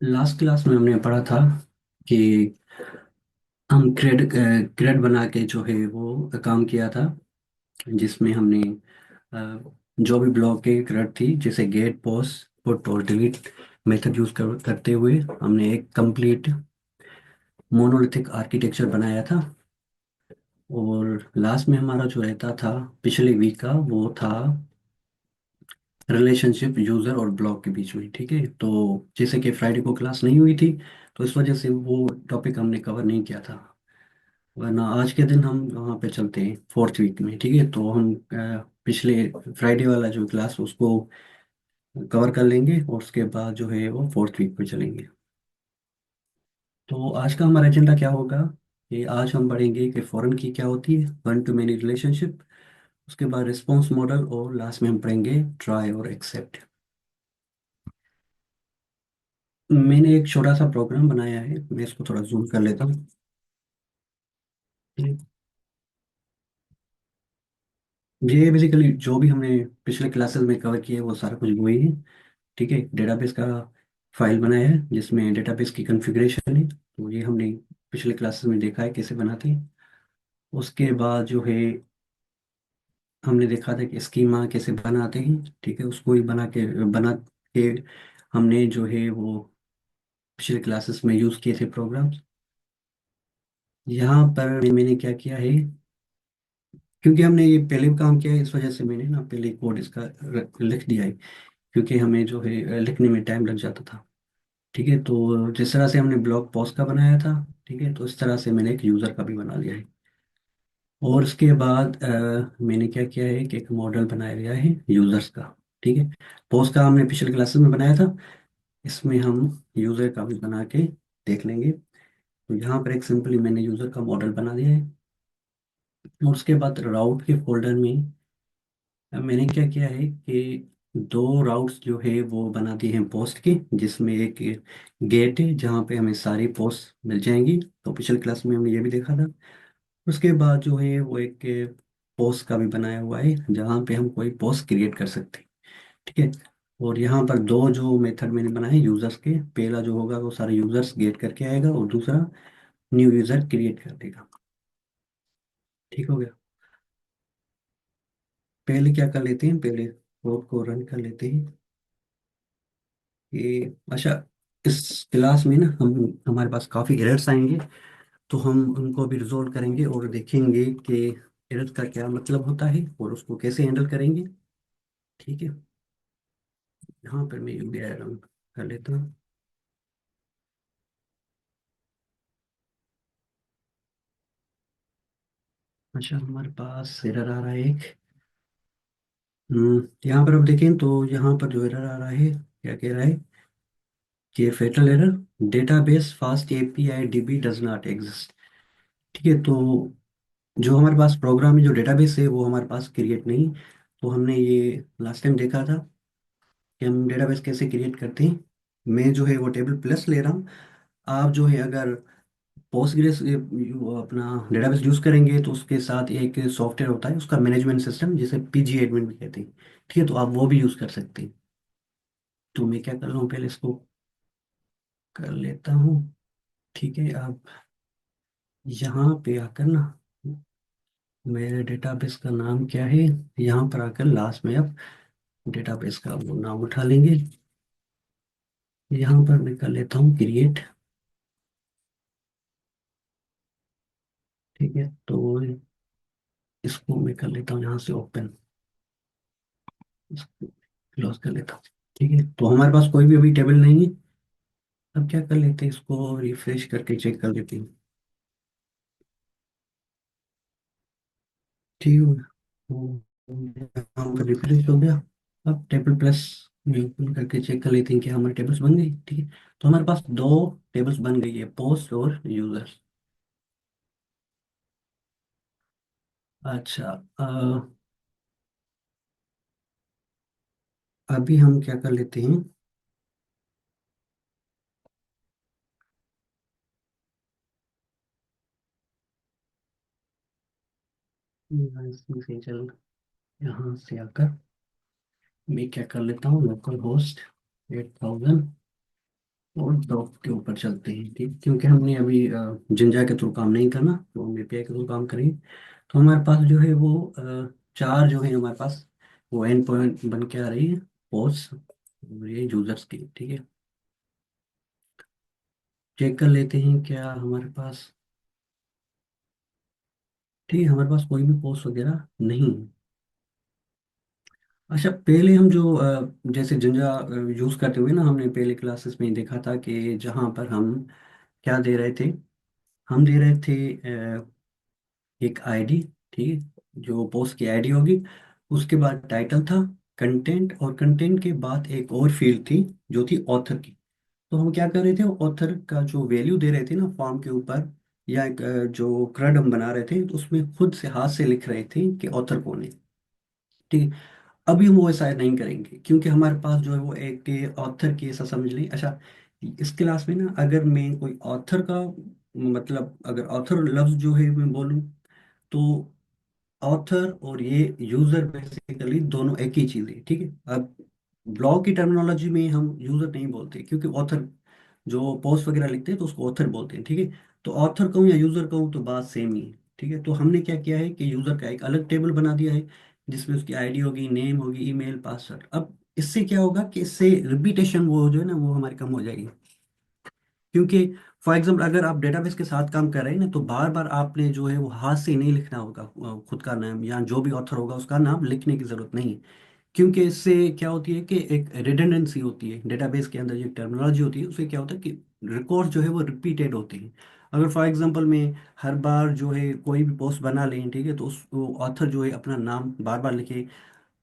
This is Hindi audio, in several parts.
लास्ट क्लास में हमने पढ़ा था कि हम क्रेड बना के जो है वो काम किया था, जिसमें हमने जो भी ब्लॉक की क्रेड थी, जैसे गेट पोस्ट पुट और डिलीट मेथड करते हुए हमने एक कंप्लीट मोनोलिथिक आर्किटेक्चर बनाया था। और लास्ट में हमारा जो रहता था पिछले वीक का, वो था रिलेशनशिप यूजर और ब्लॉक के बीच में। ठीक है, तो जैसे कि फ्राइडे को क्लास नहीं हुई थी, तो इस वजह से वो टॉपिक हमने कवर नहीं किया था। वरना आज के दिन हम वहाँ पे चलते हैं फोर्थ वीक में। ठीक है, तो हम पिछले फ्राइडे वाला जो क्लास उसको कवर कर लेंगे, और उसके बाद जो है वो फोर्थ वीक पे चलेंगे। तो आज का हमारा एजेंडा क्या होगा कि आज हम पढ़ेंगे कि फॉरेन की क्या होती है, वन टू मैनी रिलेशनशिप। उसके बाद रिस्पॉन्स मॉडल, और लास्ट में हम पढ़ेंगे ट्राई और एक्सेप्ट। मैंने एक छोटा सा प्रोग्राम बनाया है, मैं इसको थोड़ा जूम कर लेता हूँ। ये बेसिकली जो भी हमने पिछले क्लासेस में कवर किया है वो सारा कुछ वही है। ठीक है, डेटाबेस का फाइल बनाया है जिसमें डेटाबेस की कॉन्फ़िगरेशन है, तो ये हमने पिछले क्लासेस में देखा है कैसे बनाते हैं। उसके बाद जो है हमने देखा था कि स्कीमा कैसे बनाते हैं। ठीक है, उसको ही बना के हमने जो है वो पिछले क्लासेस में यूज़ किए थे प्रोग्राम्स। यहाँ पर मैंने क्या किया है, क्योंकि हमने ये पहले भी काम किया है, इस वजह से मैंने ना पहले कोड इसका लिख दिया है, क्योंकि हमें जो है लिखने में टाइम लग जाता था। ठीक है, तो जिस तरह से हमने ब्लॉग पोस्ट का बनाया था, ठीक है, तो इस तरह से मैंने एक यूज़र का भी बना लिया है। और उसके बाद मैंने क्या किया है कि एक मॉडल बनाया गया है यूज़र्स का। ठीक है, पोस्ट का हमने पिछले क्लासेस में बनाया था, इसमें हम यूज़र का भी बना के देख लेंगे। तो यहाँ पर एक सिंपली मैंने यूज़र का मॉडल बना दिया है। और उसके बाद राउट के फोल्डर में मैंने क्या किया है कि दो राउट्स जो है वो बना दिए हैं पोस्ट के, जिसमें एक गेट है जहाँ पे हमें सारी पोस्ट मिल जाएंगी। तो पिछले क्लास में हमने ये भी देखा था। उसके बाद जो है वो एक पोस्ट का भी बनाया हुआ है जहाँ पे हम कोई पोस्ट क्रिएट कर सकते हैं। ठीक है, और यहाँ पर दो जो मेथड मैंने बनाए यूजर्स के, पहला जो होगा वो सारे यूजर्स गेट करके आएगा, और दूसरा न्यू यूजर क्रिएट कर देगा। ठीक हो गया। पहले क्या कर लेते हैं, पहले कोड को रन कर लेते हैं। ये अच्छा, इस क्लास में ना हम हमारे पास काफ़ी एरर्स आएंगे, तो हम उनको भी रिजोल्व करेंगे और देखेंगे कि एरर का क्या मतलब होता है और उसको कैसे हैंडल करेंगे। ठीक है, यहाँ पर मैं यूबीआई रन कर लेता हूँ। अच्छा, हमारे पास एरर आ रहा है एक। यहाँ पर अब देखें तो यहाँ पर जो एरर आ रहा है, क्या कह रहा है कि fatal error, database fast API DB does not exist. ठीक है, तो जो हमारे पास प्रोग्राम में जो डेटाबेस है वो हमारे पास क्रिएट नहीं। तो हमने ये लास्ट टाइम देखा था कि हम डेटाबेस कैसे क्रिएट करते हैं। मैं जो है वो टेबल प्लस ले रहा हूँ। आप जो है अगर पोस्टग्रेस अपना डेटाबेस यूज़ करेंगे तो उसके साथ एक सॉफ्टवेयर होता है उसका मैनेजमेंट सिस्टम, जिसे पीजी एडमिन भी कहते हैं। ठीक है, तो आप वो भी यूज़ कर सकते हैं। तो मैं क्या कर रहा हूँ, पहले इसको कर लेता हूँ। ठीक है, अब यहाँ पे आकर ना मेरे डेटाबेस का नाम क्या है, यहाँ पर आकर लास्ट में अब डेटाबेस का वो नाम उठा लेंगे। यहाँ पर मैं कर लेता हूँ क्रिएट। ठीक है, तो इसको मैं कर लेता हूँ यहाँ से ओपन, इसको क्लोज कर लेता हूँ। ठीक है, तो हमारे पास कोई भी अभी टेबल नहीं है। अब क्या कर लेते हैं, इसको रिफ्रेश करके चेक कर लेते हैं। ठीक हो गया, तो यहाँ पर रिफ्रेश हो गया। अब टेबल प्लस में ओपन करके चेक कर लेते हैं कि हमारे टेबल्स बन गई। ठीक है, तो हमारे पास दो टेबल्स बन गई है, पोस्ट और यूजर्स। अच्छा, अभी हम क्या कर लेते हैं, इसमें से चल यहाँ से आकर मैं क्या कर लेता हूँ, लोकल होस्ट 8000 और डॉग के ऊपर चलते हैं, ठीक, क्योंकि हमने अभी जिंजा के थ्रू काम नहीं करना, तो हम एपीआई के थ्रू काम करेंगे। तो हमारे पास जो है वो चार जो है हमारे पास वो एंड पॉइंट बन के आ रही है, पोस्ट और ये यूजर्स की, ठीक है। चेक कर लेते हैं क्या हमारे पास, ठीक है, हमारे पास कोई भी पोस्ट वगैरह नहीं है। अच्छा, पहले हम जो जैसे जिंजा यूज करते हुए ना, हमने पहले क्लासेस में देखा था कि जहाँ पर हम क्या दे रहे थे, हम दे रहे थे एक आईडी, ठीक है, जो पोस्ट की आईडी होगी। उसके बाद टाइटल था, कंटेंट, और कंटेंट के बाद एक और फील्ड थी जो थी ऑथर की। तो हम क्या कर रहे थे, ऑथर का जो वैल्यू दे रहे थे ना फॉर्म के ऊपर, या एक जो क्रड हम बना रहे थे, तो उसमें खुद से हाथ से लिख रहे थे कि ऑथर कौन है, ठीक है। अभी हम वो ऐसा नहीं करेंगे, क्योंकि हमारे पास जो है वो एक ऑथर की ऐसा समझ लें। अच्छा, इस क्लास में ना अगर मैं कोई ऑथर का मतलब अगर ऑथर लफ्ज जो है मैं बोलूँ, तो ऑथर और ये यूजर बेसिकली दोनों एक ही चीज है, ठीक है। अब ब्लॉग की टर्मिनोलॉजी में हम यूजर नहीं बोलते, क्योंकि ऑथर जो पोस्ट वगैरह लिखते हैं तो उसको ऑथर बोलते हैं, ठीक है। तो ऑथर कहूँ या यूजर कहूँ तो बात सेम ही है, ठीक है। तो हमने क्या किया है कि यूजर का एक अलग टेबल बना दिया है, जिसमें उसकी आईडी होगी, नेम होगी, ईमेल, पासवर्ड। अब इससे क्या होगा कि इससे रिपीटेशन वो जो है ना वो हमारी कम हो जाएगी। क्योंकि फॉर एग्जाम्पल अगर आप डेटाबेस के साथ काम कर रहे हैं ना, तो बार बार आपने जो है वो हाथ से नहीं लिखना होगा खुद का नाम, या जो भी ऑथर होगा उसका नाम लिखने की जरूरत नहीं है। क्योंकि इससे क्या होती है कि एक रिडंडेंसी होती है डेटाबेस के अंदर, जो टर्मिनोलॉजी होती है उससे क्या होता है कि रिकॉर्ड जो है वो रिपीटेड होते हैं। अगर फॉर एग्जांपल में हर बार जो है कोई भी पोस्ट बना लें, ठीक है, तो उस ऑथर जो है अपना नाम बार बार लिखे,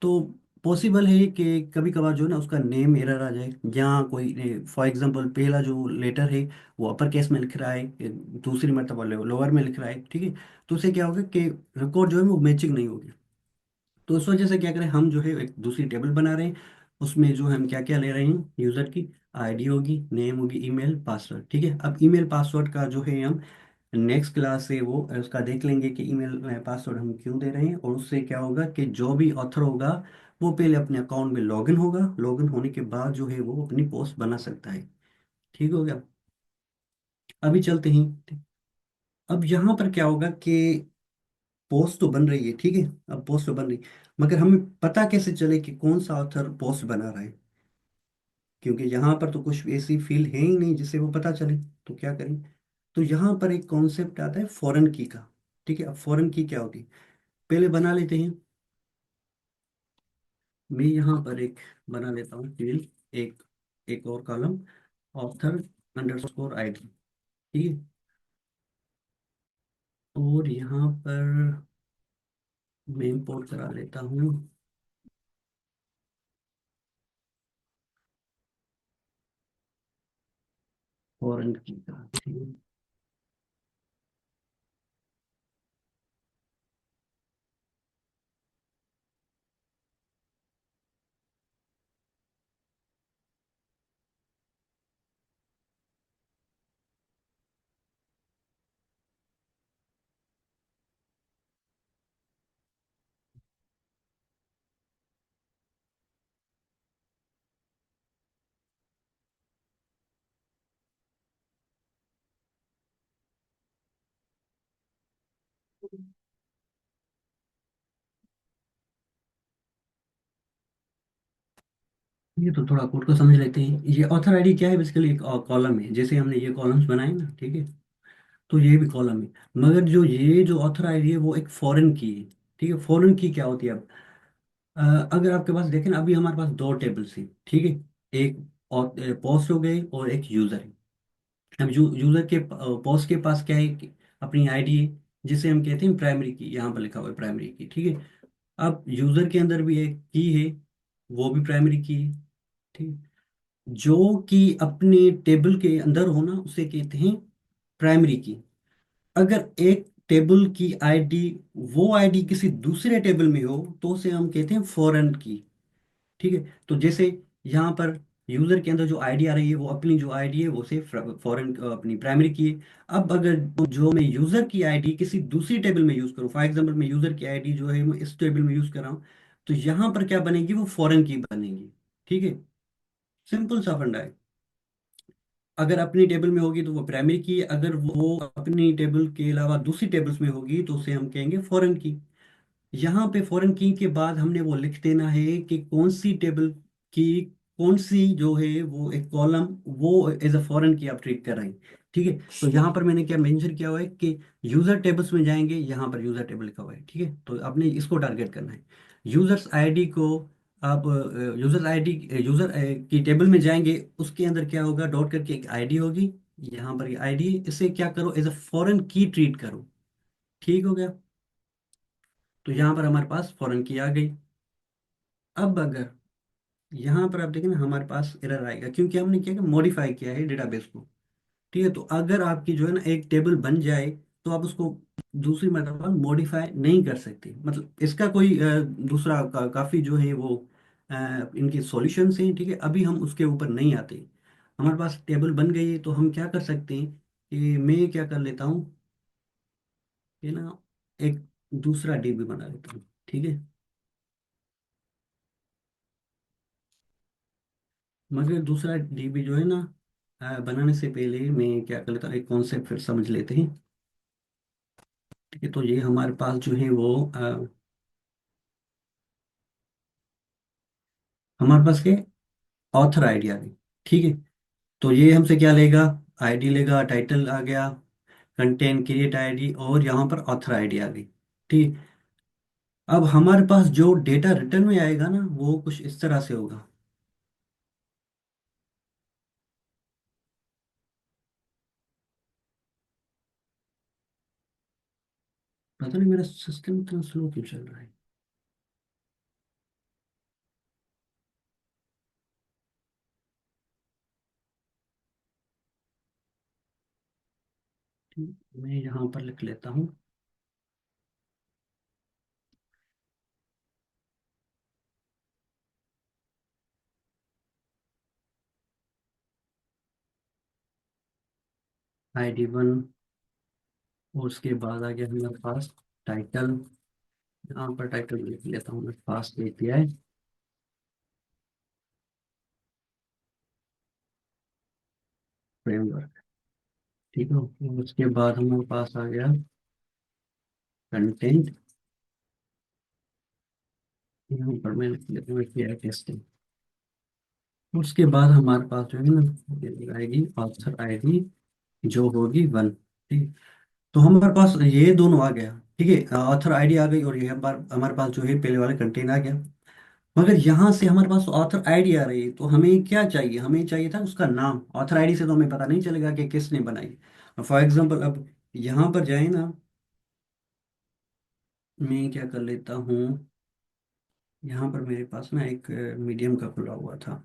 तो पॉसिबल है कि कभी कभार जो है ना उसका नेम एरर आ जाए, या कोई फॉर एग्जांपल पहला जो लेटर है वो अपर केस में लिख रहा है, दूसरी मरतबा लोअर में लिख रहा है, ठीक है। तो उससे क्या होगा कि रिकॉर्ड जो है वो मैचिंग नहीं होगी। तो इस वजह से क्या करें, हम जो है एक दूसरी टेबल बना रहे हैं, उसमें जो हम क्या क्या ले रहे हैं, यूज़र की आईडी होगी, नेम होगी, ईमेल, पासवर्ड, ठीक है। अब ईमेल पासवर्ड का जो है हम नेक्स्ट क्लास से वो उसका देख लेंगे कि ईमेल पासवर्ड हम क्यों दे रहे हैं, और उससे क्या होगा कि जो भी ऑथर होगा वो पहले अपने अकाउंट में लॉगिन होगा, लॉगिन होने के बाद जो है वो अपनी पोस्ट बना सकता है, ठीक हो गया। अभी चलते हैं। अब यहाँ पर क्या होगा कि पोस्ट तो बन रही है, ठीक है। अब पोस्ट तो बन रही, मगर हमें पता कैसे चले कि कौन सा ऑथर पोस्ट बना रहा है, क्योंकि यहाँ पर तो कुछ ऐसी फील्ड है ही नहीं जिससे वो पता चले। तो क्या करें, तो यहाँ पर एक कॉन्सेप्ट आता है फॉरेन की का, ठीक है। अब फॉरेन की क्या होती है, पहले बना लेते हैं। मैं यहाँ पर एक बना लेता हूँ फील्ड, एक एक और कॉलम, ऑथर अंडरस्कोर आईडी, ठीक है। और यहाँ पर मैं इंपोर्ट करा लेता हूँ फॉरेन की का, ठीक है। ये तो थोड़ा कोड को समझ लेते हैं। ये ऑथर आईडी क्या है, बेसिकली एक कॉलम है, जैसे हमने ये कॉलम्स बनाए ना, ठीक है। तो ये भी कॉलम है, मगर जो ये जो ऑथर आईडी है वो एक फॉरेन की है, ठीक है। फॉरेन की क्या होती है, अब अगर आपके पास देखें ना, अभी हमारे पास दो टेबल्स हैं, ठीक है। एक पोस्ट हो गई और एक यूजर है। अब यूजर के पोस्ट के पास क्या है कि अपनी आईडी है, जिसे हम कहते हैं प्राइमरी की, यहाँ पर लिखा हुआ है प्राइमरी की, ठीक है। अब यूजर के अंदर भी एक की है, वो भी प्राइमरी की है, ठीक। जो कि अपने टेबल के अंदर होना उसे कहते हैं प्राइमरी की। अगर एक टेबल की आईडी, वो आईडी किसी दूसरे टेबल में हो, तो उसे हम कहते हैं फॉरेन की, ठीक है। तो जैसे यहाँ पर यूजर के अंदर जो आईडी आ रही है, वो अपनी जो आईडी है वो से फॉरेन अपनी प्राइमरी की है। अब अगर जो मैं यूजर की आईडी किसी दूसरी टेबल में यूज करूँ, फॉर एग्जांपल मैं यूजर की आईडी जो है मैं इस टेबल में यूज कर रहा हूँ, तो यहाँ पर क्या बनेगी, वो फॉरेन की बनेगी, ठीक है। सिंपल सा फंडा है। अगर अपनी टेबल में होगी तो वो प्राइमरी की, अगर वो अपनी टेबल के अलावा दूसरी टेबल्स में होगी तो उसे हम कहेंगे फॉरेन की। यहाँ पे फॉरेन की के बाद हमने वो लिख देना है कि कौन सी टेबल की कौन सी जो है वो एक कॉलम वो एज अ फॉरेन की आप ट्रीट कर रहे हैं। ठीक है, तो यहाँ पर मैंने क्या मेंशन किया हुआ है कि यूजर टेबल्स में जाएंगे, यहाँ पर यूजर टेबल लिखा हुआ है। ठीक है, तो आपने इसको टारगेट करना है। यूजर्स आईडी को आप यूजर आईडी यूजर की टेबल में जाएंगे, उसके अंदर क्या होगा, डॉट करके एक आईडी होगी। यहाँ पर ये आईडी, इसे क्या करो, एज अ फॉरेन की ट्रीट करो। ठीक हो गया, तो यहाँ पर हमारे पास फॉरेन की आ गई। अब अगर यहाँ पर आप देखें ना, हमारे पास एरर आएगा क्योंकि हमने क्या मॉडिफाई किया है डेटाबेस को। ठीक है, तो अगर आपकी जो है ना एक टेबल बन जाए तो आप उसको दूसरी मतलब मॉडिफाई नहीं कर सकते। मतलब इसका कोई दूसरा काफ़ी जो है वो इनके सॉल्यूशंस हैं। ठीक है, अभी हम उसके ऊपर नहीं आते। हमारे पास टेबल बन गई है तो हम क्या कर सकते हैं कि मैं क्या कर लेता हूँ कि ना एक दूसरा डीबी बना लेता हूँ। ठीक है, मगर दूसरा डीबी जो है ना बनाने से पहले मैं क्या कर लेता हूँ, एक कॉन्सेप्ट फिर समझ लेते हैं। ठीक है, तो ये हमारे पास जो है वो हमारे पास के ऑथर आईडी आ गई। ठीक है, तो ये हमसे क्या लेगा, आईडी लेगा, टाइटल आ गया, कंटेंट क्रिएट आईडी, और यहाँ पर ऑथर आईडी आ गई। ठीक, अब हमारे पास जो डेटा रिटर्न में आएगा ना वो कुछ इस तरह से होगा। पता नहीं मेरा सिस्टम इतना स्लो क्यों चल रहा है। ठीक, मैं यहाँ पर लिख लेता हूँ ID 1, और उसके बाद आ गया हमारे पास टाइटल। यहाँ पर टाइटल लिख लेता हूँ मैं, फास्ट एपीआई फ्रेमवर्क। ठीक है, उसके बाद हमारे पास आ गया कंटेंट। यहाँ पर मैं लिख लेता हूँ एपीआई टेस्टिंग। उसके बाद हमारे पास जो है ना ये आएगी ऑथर आईडी जो होगी 1। ठीक, तो हमारे पास ये दोनों आ गया। ठीक है, ऑथर आईडी आ गई, और ये हमारे पास जो है पहले वाला कंटेंट आ गया। मगर यहाँ से हमारे पास ऑथर आईडी आ रही है, तो हमें क्या चाहिए, हमें चाहिए था उसका नाम। ऑथर आईडी से तो हमें पता नहीं चलेगा कि किसने बनाई। फॉर एग्जाम्पल अब यहाँ पर जाए ना, मैं क्या कर लेता हूँ, यहाँ पर मेरे पास ना एक मीडियम का खुला हुआ था।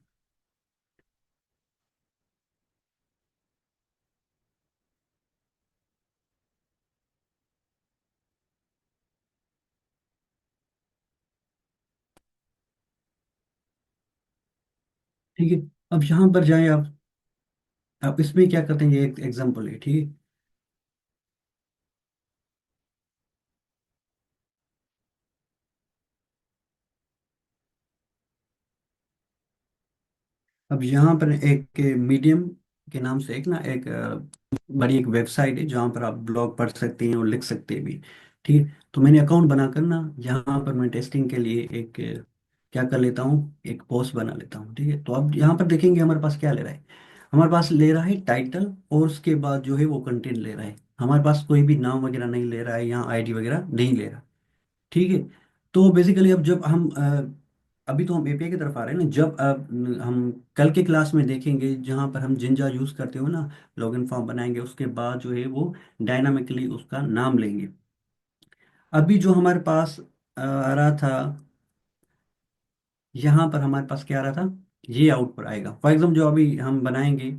ठीक है, अब यहाँ पर जाए आप इसमें क्या करते हैं, ये एक एग्जाम्पल है। ठीक है, अब यहाँ पर एक मीडियम के नाम से एक ना एक बड़ी एक वेबसाइट है जहाँ पर आप ब्लॉग पढ़ सकते हैं और लिख सकते हैं भी। ठीक है, तो मैंने अकाउंट बनाकर ना यहाँ पर मैं टेस्टिंग के लिए एक क्या कर लेता हूँ, एक पोस्ट बना लेता हूँ। ठीक है, तो अब यहाँ पर देखेंगे हमारे पास क्या ले रहा है। हमारे पास ले रहा है टाइटल, और उसके बाद जो है वो कंटेंट ले रहा है। हमारे पास कोई भी नाम वगैरह नहीं ले रहा है, यहाँ आईडी वगैरह नहीं ले रहा। ठीक है, तो बेसिकली अब जब हम अभी तो हम एपीआई की तरफ आ रहे हैं ना, जब हम कल के क्लास में देखेंगे जहाँ पर हम जिंजा यूज़ करते हो ना, लॉगिन फॉर्म बनाएंगे, उसके बाद जो है वो डायनामिकली उसका नाम लेंगे। अभी जो हमारे पास आ रहा था, यहाँ पर हमारे पास क्या आ रहा था, ये आउट पर आएगा। फॉर एग्जाम्पल जो अभी हम बनाएंगे,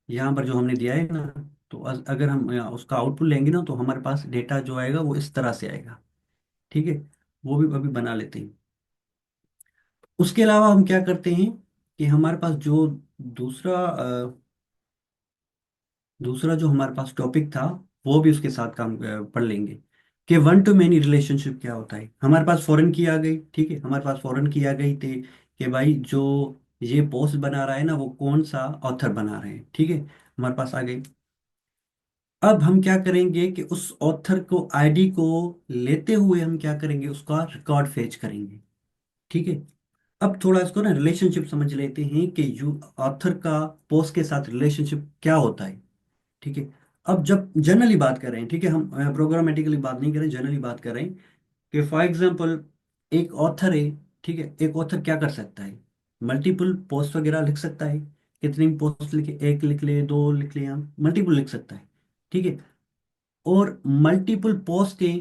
यहाँ पर जो हमने दिया है ना, तो अगर हम उसका आउटपुट लेंगे ना तो हमारे पास डेटा जो आएगा वो इस तरह से आएगा। ठीक है, वो भी अभी बना लेते हैं। उसके अलावा हम क्या करते हैं कि हमारे पास जो दूसरा दूसरा जो हमारे पास टॉपिक था वो भी उसके साथ काम पढ़ लेंगे कि वन टू मैनी रिलेशनशिप क्या होता है। हमारे पास फॉरेन की आ गई। ठीक है, हमारे पास फॉरेन की आ गई थी कि भाई जो ये पोस्ट बना रहा है ना, वो कौन सा ऑथर बना रहे हैं। ठीक है, हमारे पास आ गई। अब हम क्या करेंगे कि उस ऑथर को आईडी को लेते हुए हम क्या करेंगे, उसका रिकॉर्ड फेच करेंगे। ठीक है। अब थोड़ा इसको ना रिलेशनशिप समझ लेते हैं कि यू ऑथर का पोस्ट के साथ रिलेशनशिप क्या होता है। ठीक है। अब जब जनरली बात कर रहे हैं, ठीक है, हम प्रोग्रामेटिकली बात नहीं कर रहे, जनरली बात कर रहे हैं कि फॉर एग्जांपल एक ऑथर है। ठीक है, एक ऑथर क्या कर सकता है, मल्टीपल पोस्ट वगैरह लिख सकता है। कितनी पोस्ट लिखे, एक लिख ले, दो लिख ले, या मल्टीपल लिख सकता है। ठीक है। और मल्टीपल पोस्ट के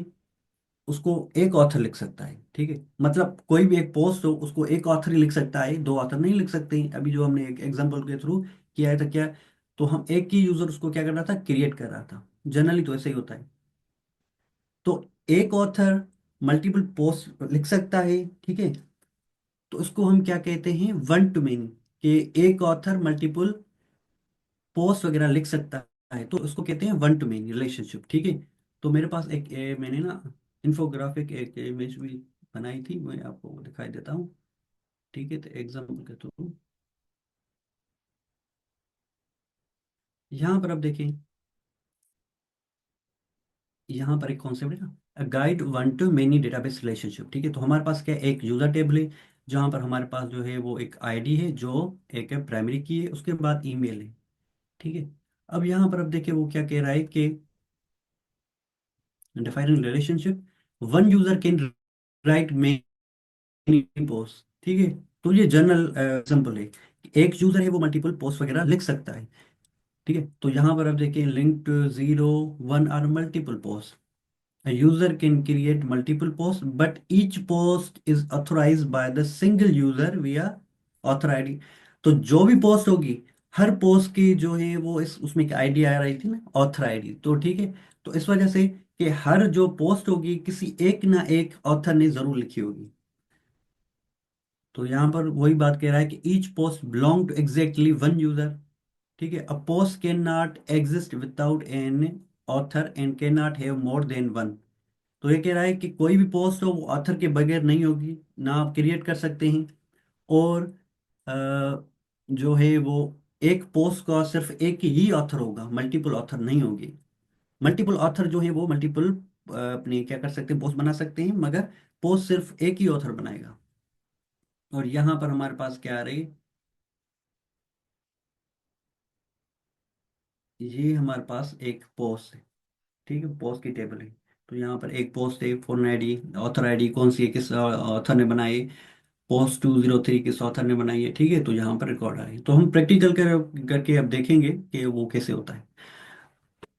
उसको एक ऑथर लिख सकता है। ठीक है, मतलब कोई भी एक पोस्ट हो उसको एक ऑथर ही लिख सकता है, दो ऑथर नहीं लिख सकते हैं। अभी जो हमने एक एग्जांपल के थ्रू किया है था क्या, तो हम एक ही यूजर उसको क्या कर रहा था, क्रिएट कर रहा था। जनरली तो ऐसे ही होता है। तो एक ऑथर मल्टीपल पोस्ट लिख सकता है। ठीक है, तो उसको हम क्या कहते हैं, वन टू मेनी, कि एक ऑथर मल्टीपल पोस्ट वगैरह लिख सकता है, तो उसको कहते हैं वन टू मेनी रिलेशनशिप। ठीक है। तो मेरे पास एक मैंने ना इन्फोग्राफिक एक इमेज भी बनाई थी, मैं आपको दिखाई देता हूँ। ठीक है, तो एग्जाम्पल के थ्रू यहाँ पर आप देखें, यहाँ पर एक कॉन्सेप्ट है ना, guide one two many database relationship. ठीक है, तो हमारे पास क्या है, एक यूजर टेबल है जहाँ पर हमारे पास जो है वो एक आईडी है जो एक है प्राइमरी की है, उसके बाद ईमेल है। ठीक है। अब यहाँ पर आप देखिए वो क्या कह रहा है कि defining relationship, one user can write many post. ठीक है, तो ये जनरल एग्जांपल है कि एक यूजर है वो मल्टीपल पोस्ट वगैरह लिख सकता है। ठीक है, तो यहाँ पर आप देखिए link zero one or multiple post. A user can create multiple posts, but each post is authorized by the single user via author ID। तो जो भी पोस्ट होगी, हर पोस्ट की जो है वो इस उसमें एक आईडी आ रही थी ना, ऑथर आईडी। तो ठीक है, तो इस वजह से कि हर जो पोस्ट होगी किसी एक ना एक ऑथर ने जरूर लिखी होगी। तो यहाँ पर वही बात कह रहा है कि each post belong to exactly one user. ठीक है, a post can not exist without an author and can not have more than one. तो ये कह रहा है कि कोई भी पोस्ट हो वो ऑथर के बगैर नहीं होगी, ना आप क्रिएट कर सकते हैं। और जो है वो एक पोस्ट का सिर्फ एक ही ऑथर होगा, मल्टीपल ऑथर नहीं होगी। मल्टीपल ऑथर जो है वो मल्टीपल अपने क्या कर सकते हैं, पोस्ट बना सकते हैं, मगर पोस्ट सिर्फ एक ही ऑथर बनाएगा। और यहाँ पर हमारे पास क्या आ रही है, ये हमारे पास एक पोस्ट है। ठीक है, पोस्ट की टेबल है। तो यहाँ पर एक पोस्ट है, फोन आईडी, ऑथर आईडी कौन सी है, किस ऑथर ने बनाई, पोस्ट 203 किस ऑथर ने बनाई है। ठीक है, तो यहाँ पर रिकॉर्ड आ रही है। तो हम प्रैक्टिकल करके अब देखेंगे कि वो कैसे होता है।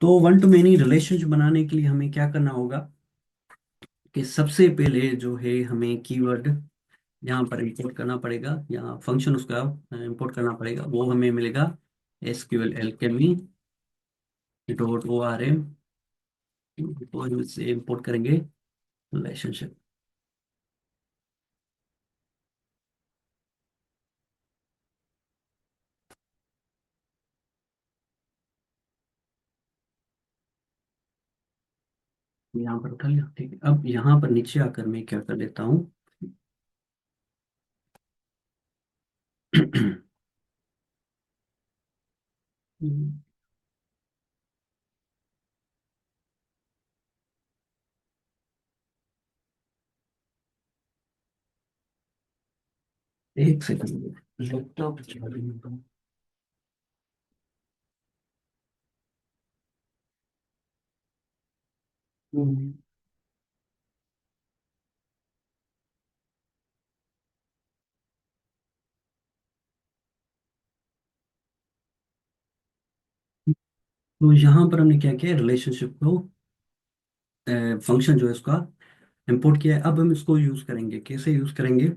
तो वन टू मेनी रिलेशनशिप बनाने के लिए हमें क्या करना होगा, कि सबसे पहले जो है हमें कीवर्ड यहाँ पर इंपोर्ट करना पड़ेगा, यहाँ फंक्शन उसका इंपोर्ट करना पड़ेगा। वो हमें मिलेगा SQL alchemy dot O R M. तो हम इससे इंपोर्ट करेंगे रिलेशनशिप। यहाँ पर उठा लिया। ठीक है, अब यहाँ पर नीचे आकर मैं क्या कर लेता हूँ एक सेकंड, लैपटॉप चालू। हम्म, तो यहाँ पर हमने क्या किया, रिलेशनशिप को फंक्शन जो है उसका इंपोर्ट किया है। अब हम इसको यूज करेंगे, कैसे यूज करेंगे,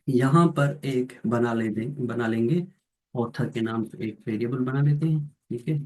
यहाँ पर एक बना लेंगे, ऑथर के नाम से एक वेरिएबल बना लेते हैं। ठीक है।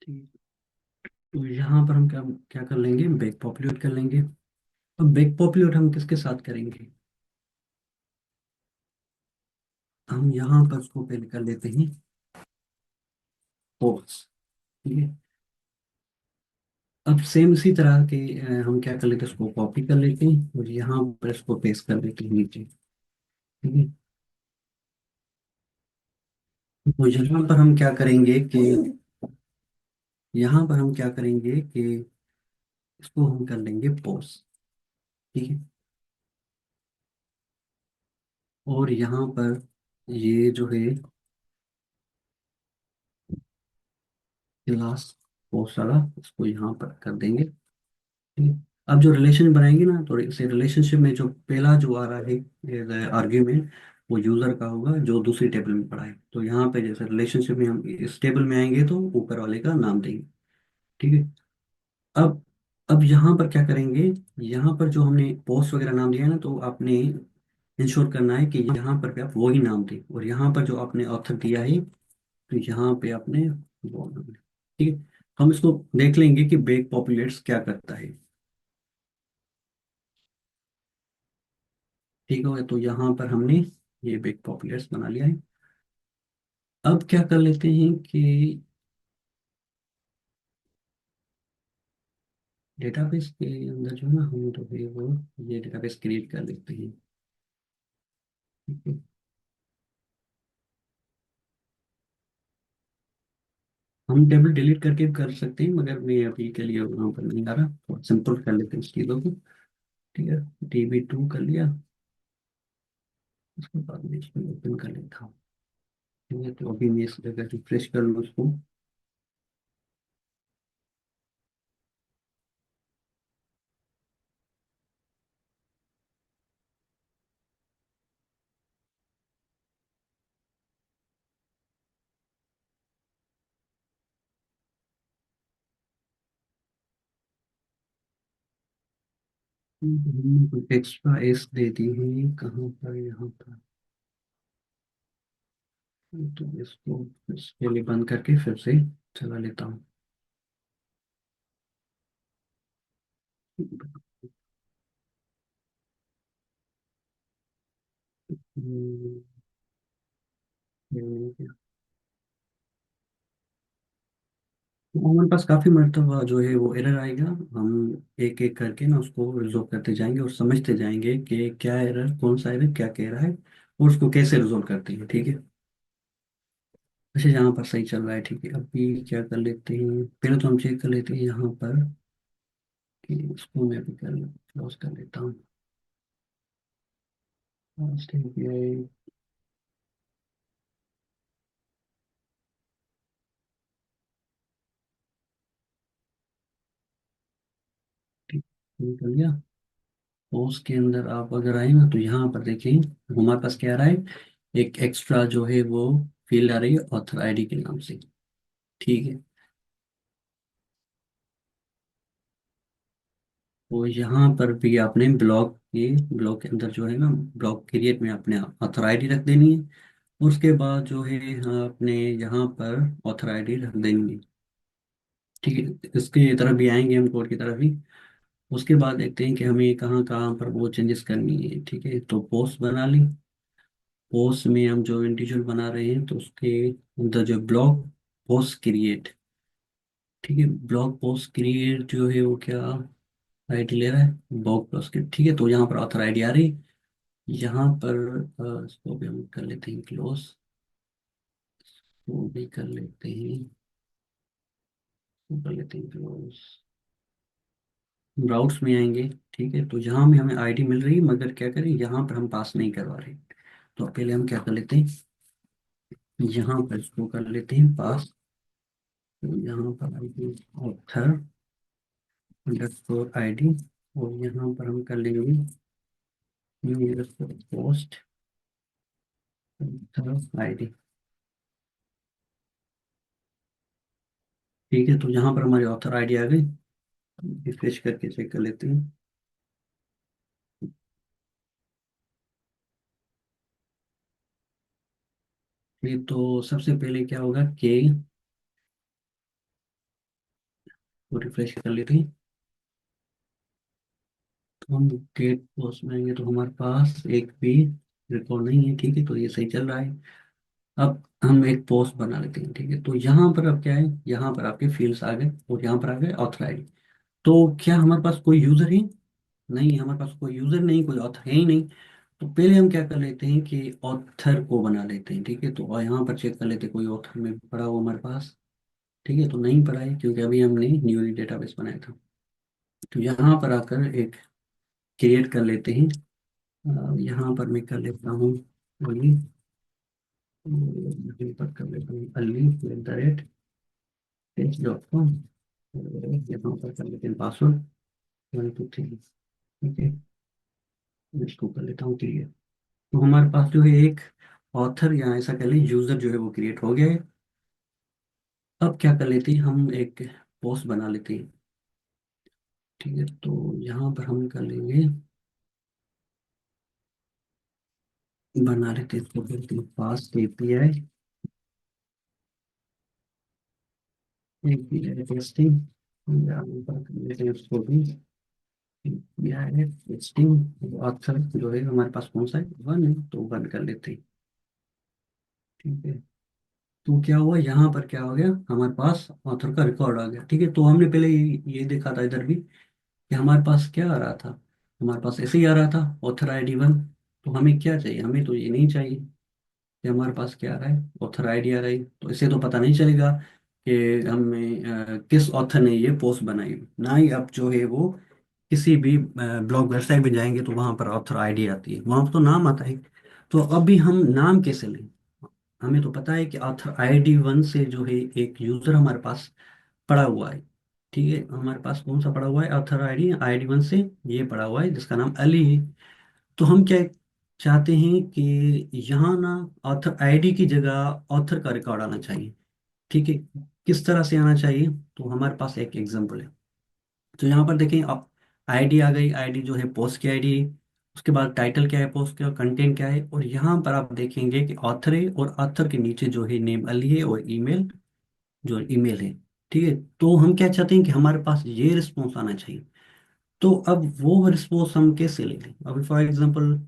ठीक। तो यहाँ पर हम क्या क्या कर लेंगे, बैक पॉपुलेट कर लेंगे। अब बैक पॉपुलेट हम किसके साथ करेंगे, हम यहाँ पर उसको पहले कर लेते हैं पोस्ट। ठीक है। अब सेम इसी तरह के हम क्या कर लेते हैं, उसको कॉपी कर लेते हैं और यहाँ पर इसको पेस्ट कर देते हैं नीचे। ठीक है। तो यहाँ पर हम क्या करेंगे कि यहाँ पर हम क्या करेंगे कि इसको हम कर लेंगे पोस्ट। ठीक है। और यहाँ पर ये जो है क्लास पोस्ट वाला, इसको यहाँ पर कर देंगे। ठीक है। अब जो रिलेशन बनाएंगे ना, तो इसे रिलेशनशिप में जो पहला जो आ रहा है आर्ग्यूमेंट, वो यूजर का होगा जो दूसरी टेबल में पड़ा है। तो यहाँ पे जैसे रिलेशनशिप में हम इस टेबल में आएंगे तो ऊपर वाले का नाम देंगे। ठीक है। अब अब यहाँ पर क्या करेंगे, यहाँ पर जो हमने पोस्ट वगैरह नाम दिया है ना, तो आपने इंश्योर करना है कि यहाँ पर भी आप वही नाम दें, और यहाँ पर जो आपने ऑथर दिया है तो यहाँ पे आपने वो नाम दें। ठीक है। हम इसको देख लेंगे कि बेक पॉपुलेट्स क्या करता है। ठीक है। तो यहाँ पर हमने ये बेक पॉपुलेट्स बना लिया है। अब क्या कर लेते हैं कि डेटाबेस के अंदर जो है ना, हम तो है वो ये डेटाबेस क्रिएट कर लेते हैं। ठीक है। हम टेबल डिलीट करके भी कर सकते हैं, मगर मैं अभी के लिए वहाँ पर नहीं आ रहा, तो सिंपल कर लेते हैं इस चीज़ों को। ठीक है। DB2 कर लिया। उसके बाद में इसको ओपन कर लेता हूँ। ठीक है। तो अभी मैं इस जगह रिफ्रेश कर लूँ उसको। हमने कुछ एक्स्ट्रा एस दे दी है कहाँ पर, यहाँ पर। तो इसको इसके लिए बंद करके फिर से चला लेता हूँ। हम्म, हम्म, हमारे पास काफी मरतबा जो है वो एरर आएगा। हम एक एक करके ना उसको रिजोल्व करते जाएंगे और समझते जाएंगे कि क्या एरर, कौन सा एरर क्या कह रहा है, और उसको कैसे रिजोल्व करते हैं। ठीक है। अच्छा, यहाँ पर सही चल रहा है। ठीक है। अभी क्या कर लेते हैं, पहले तो हम चेक कर लेते हैं यहाँ पर कि इसको मैं अभी कर क्लोज कर लेता हूँ। Last API। ठीक है, कर लिया। तो उसके अंदर आप अगर आए ना, तो यहाँ पर देखिए हमारे पास क्या आ रहा है, एक एक्स्ट्रा जो है वो फील्ड आ रही है ऑथर आईडी के नाम से। ठीक है। तो यहाँ पर भी आपने ब्लॉग के अंदर जो है ना, ब्लॉग क्रिएट में आपने ऑथर आईडी रख देनी है। उसके बाद जो है आपने यहाँ पर ऑथर आईडी रख देनी है। ठीक है। इसकी तरफ भी आएंगे हम, कोड की तरफ ही। उसके बाद देखते हैं कि हमें कहाँ कहाँ पर वो चेंजेस करनी है। ठीक है। तो पोस्ट बना ली। पोस्ट में हम जो इंडिविजुअल बना रहे हैं, तो उसके अंदर जो ब्लॉग पोस्ट क्रिएट। ठीक है। ब्लॉग पोस्ट क्रिएट जो है वो क्या आईडी ले रहा है, ब्लॉग पोस्ट क्रिएट। ठीक है। तो यहाँ पर ऑथर आईडी आ रही। यहाँ पर इसको भी हम कर लेते हैं क्लोज। वो भी कर लेते हैं, वो कर लेते हैं क्लोज। ब्राउज में आएंगे। ठीक है। तो यहाँ में हमें आईडी मिल रही है, मगर क्या करें, यहाँ पर हम पास नहीं करवा रहे। तो पहले हम क्या कर लेते हैं, यहाँ पर इसको कर लेते हैं पास। तो यहाँ पर आईडी ऑथर अंडरस्कोर आईडी, और यहाँ पर हम कर लेंगे new underscore post author ID. ठीक है। तो यहाँ पर हमारी ऑथर आईडी आ गई। रिफ्रेश करके चेक कर लेते हैं। ये तो सबसे पहले क्या होगा कि वो रिफ्रेश कर लेते हैं। तो हम गेट पोस्ट में आएंगे तो हमारे पास एक भी रिकॉर्ड नहीं है, ठीक है, तो ये सही चल रहा है। अब हम एक पोस्ट बना लेते हैं, ठीक है, तो यहाँ पर अब क्या है, यहाँ पर आपके फील्ड्स आ गए और यहाँ पर आ गए ऑथर आईडी। तो क्या हमारे पास कोई यूजर है? नहीं, हमारे पास कोई यूजर नहीं, कोई ऑथर है ही नहीं। तो पहले हम क्या कर लेते हैं कि ऑथर को बना लेते हैं, ठीक है, तो यहाँ पर चेक कर लेते हैं कोई ऑथर में पड़ा हो हमारे पास। ठीक है, तो नहीं पड़ा है क्योंकि अभी हमने न्यूली डेटाबेस बनाया था। तो यहाँ पर आकर एक क्रिएट कर लेते हैं। यहाँ पर मैं कर लेता हूँ अली, यहीं पर कर लेता हूँ अली@page.com। यहाँ पर कर लेते हैं पासवर्ड 1 2 3। ठीक है, इसको कर लेता हूँ क्रिएट। तो हमारे पास जो है एक ऑथर या ऐसा कह लें यूजर जो है वो क्रिएट हो गया है। अब क्या कर लेते हैं, हम एक पोस्ट बना लेते हैं। ठीक है, तो यहाँ पर हम कर लेंगे, बना लेते हैं इसको, बोलते हैं फास्ट एपीआई, एपीआई टेस्टिंग। यहाँ पर कर लेते हैं उसको भी एपीआई टेस्टिंग। ऑथर जो है हमारे पास कौन सा है, 1 है, तो 1 कर लेते हैं। ठीक है, तो क्या हुआ, यहाँ पर क्या हो गया, हमारे पास ऑथर का रिकॉर्ड आ गया। ठीक है, तो हमने पहले ये देखा था इधर भी कि हमारे पास क्या आ रहा था, हमारे पास ऐसे ही आ रहा था ऑथर ID 1। तो हमें क्या चाहिए, हमें तो ये नहीं चाहिए कि हमारे पास क्या आ रहा है, ऑथर आईडी आ रही, तो इससे तो पता नहीं चलेगा कि हमें किस ऑथर ने ये पोस्ट बनाई। ना ही अब जो है वो किसी भी ब्लॉग वेबसाइट पे जाएंगे तो वहां पर ऑथर आईडी आती है, वहां पर तो नाम आता है। तो अभी हम नाम कैसे लें, हमें तो पता है कि ऑथर ID 1 से जो है एक यूजर हमारे पास पड़ा हुआ है। ठीक है, हमारे पास कौन सा पड़ा हुआ है, ऑथर ID 1 से ये पड़ा हुआ है जिसका नाम अली है। तो हम क्या चाहते हैं कि यहाँ ना ऑथर आईडी की जगह ऑथर का रिकॉर्ड आना चाहिए। ठीक है, किस तरह से आना चाहिए, तो हमारे पास एक एग्जांपल है। तो यहाँ पर देखें, आप आईडी आ गई, आईडी जो है पोस्ट की आईडी है। उसके बाद टाइटल क्या है, पोस्ट का कंटेंट क्या है, और यहाँ पर आप देखेंगे कि ऑथर है और ऑथर के नीचे जो है नेम अली है और ईमेल जो ईमेल है। ठीक है, तो हम क्या चाहते हैं कि हमारे पास ये रिस्पॉन्स आना चाहिए। तो अब वो रिस्पॉन्स हम कैसे ले लें, अभी फॉर एग्जांपल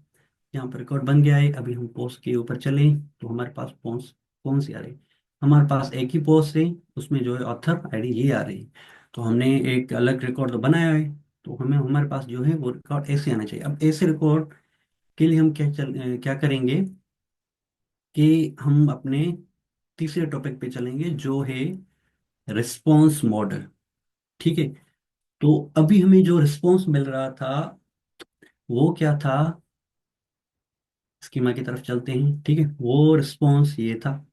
यहाँ पर रिकॉर्ड बन गया है, अभी हम पोस्ट के ऊपर चलें तो हमारे पास पोस्ट कौन सी आ रही है, हमारे पास एक ही पोस्ट है, उसमें जो है ऑथर आईडी ये आ रही है। तो हमने एक अलग रिकॉर्ड तो बनाया है, तो हमें हमारे पास जो है वो रिकॉर्ड ऐसे आना चाहिए। अब ऐसे रिकॉर्ड के लिए हम क्या करेंगे कि हम अपने तीसरे टॉपिक पे चलेंगे जो है रिस्पॉन्स मॉडल। ठीक है, तो अभी हमें जो रिस्पॉन्स मिल रहा था वो क्या था, स्कीमा की तरफ चलते हैं। ठीक है, वो रिस्पॉन्स ये था,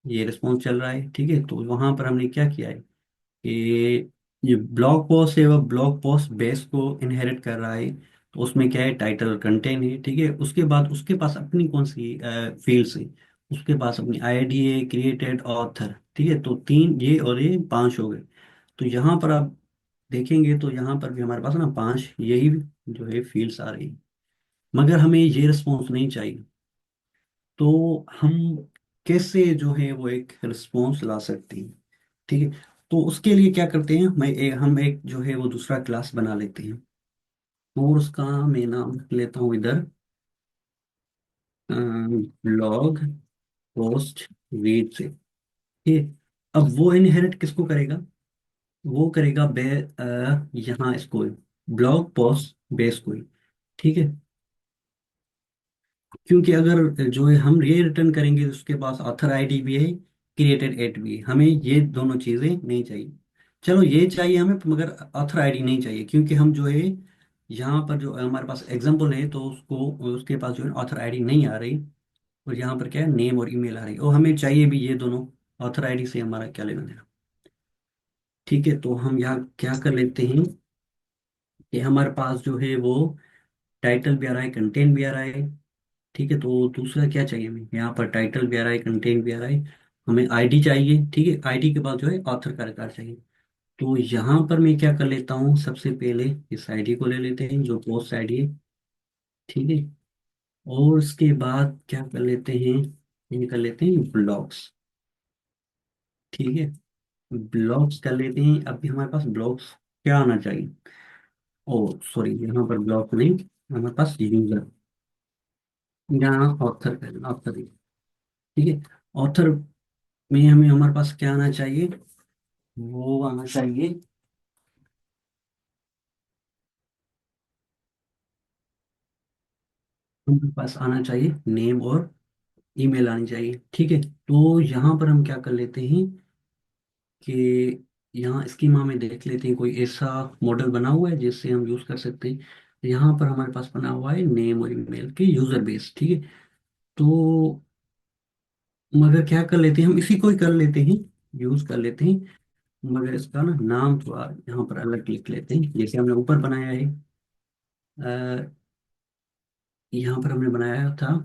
ये रिस्पॉन्स चल रहा है। ठीक है, तो वहां पर हमने क्या किया है कि ये ब्लॉग पोस्ट है वो ब्लॉग पोस्ट बेस को इनहेरिट कर रहा है। तो उसमें क्या है, टाइटल कंटेंट है। ठीक है, उसके बाद उसके पास अपनी कौन सी फील्ड्स है, उसके पास अपनी आईडी है, क्रिएटेड, ऑथर। ठीक है, तो 3 ये और ये 5 हो गए। तो यहाँ पर आप देखेंगे तो यहाँ पर भी हमारे पास ना 5 यही जो है फील्ड्स आ रही है, मगर हमें ये रिस्पॉन्स नहीं चाहिए। तो हम कैसे जो है वो एक रिस्पॉन्स ला सकते हैं। ठीक है, तो उसके लिए क्या करते हैं, हम एक जो है वो दूसरा क्लास बना लेते हैं और उसका मैं नाम लेता हूँ इधर ब्लॉग पोस्ट रीड से। ठीक है, अब वो इनहेरिट किसको करेगा, वो करेगा यहाँ इसको, ब्लॉग पोस्ट बेस को ही। ठीक है, क्योंकि अगर जो है हम ये रिटर्न करेंगे उसके पास ऑथर आईडी भी है, क्रिएटेड एट भी है, हमें ये दोनों चीजें नहीं चाहिए। चलो ये चाहिए हमें, मगर ऑथर आईडी नहीं चाहिए, क्योंकि हम जो है यहाँ पर जो हमारे पास एग्जांपल है तो उसको उसके पास जो है ऑथर आईडी नहीं आ रही, और यहाँ पर क्या है, नेम और ईमेल आ रही, और हमें चाहिए भी ये दोनों। ऑथर आईडी से हमारा क्या लेना देना। ठीक है, तो हम यहाँ क्या कर लेते हैं कि हमारे पास जो है वो टाइटल भी आ रहा है, कंटेंट भी आ रहा है। ठीक है, तो दूसरा क्या चाहिए हमें, यहाँ पर टाइटल भी आ रहा है, कंटेंट भी आ रहा है, हमें आईडी चाहिए। ठीक है, आईडी के बाद जो है ऑथर का रिकॉर्ड चाहिए। तो यहाँ पर मैं क्या कर लेता हूँ, सबसे पहले इस आईडी को ले लेते हैं जो पोस्ट आईडी है। ठीक है, और उसके बाद क्या कर लेते हैं, ये कर लेते हैं ब्लॉग्स। ठीक है, ब्लॉक्स कर लेते हैं। अभी हमारे पास ब्लॉक्स क्या आना चाहिए? ओ सॉरी, यहाँ पर ब्लॉक नहीं, हमारे पास यूजर, यहाँ ऑथर का ऑथर, ठीक है। ऑथर में हमें हमारे पास क्या आना चाहिए? वो आना चाहिए, हमारे पास आना चाहिए नेम और ईमेल आनी चाहिए, ठीक है। तो यहाँ पर हम क्या कर लेते हैं कि यहाँ स्कीमा में देख लेते हैं कोई ऐसा मॉडल बना हुआ है जिससे हम यूज कर सकते हैं। यहाँ पर हमारे पास बना हुआ है नेम और ईमेल के यूजर बेस, ठीक है। तो मगर क्या कर लेते हैं, हम इसी को ही कर लेते हैं, यूज कर लेते हैं। मगर इसका ना नाम थोड़ा यहाँ पर अलग लिख लेते हैं, जैसे हमने ऊपर बनाया है। अ, यहाँ पर हमने बनाया था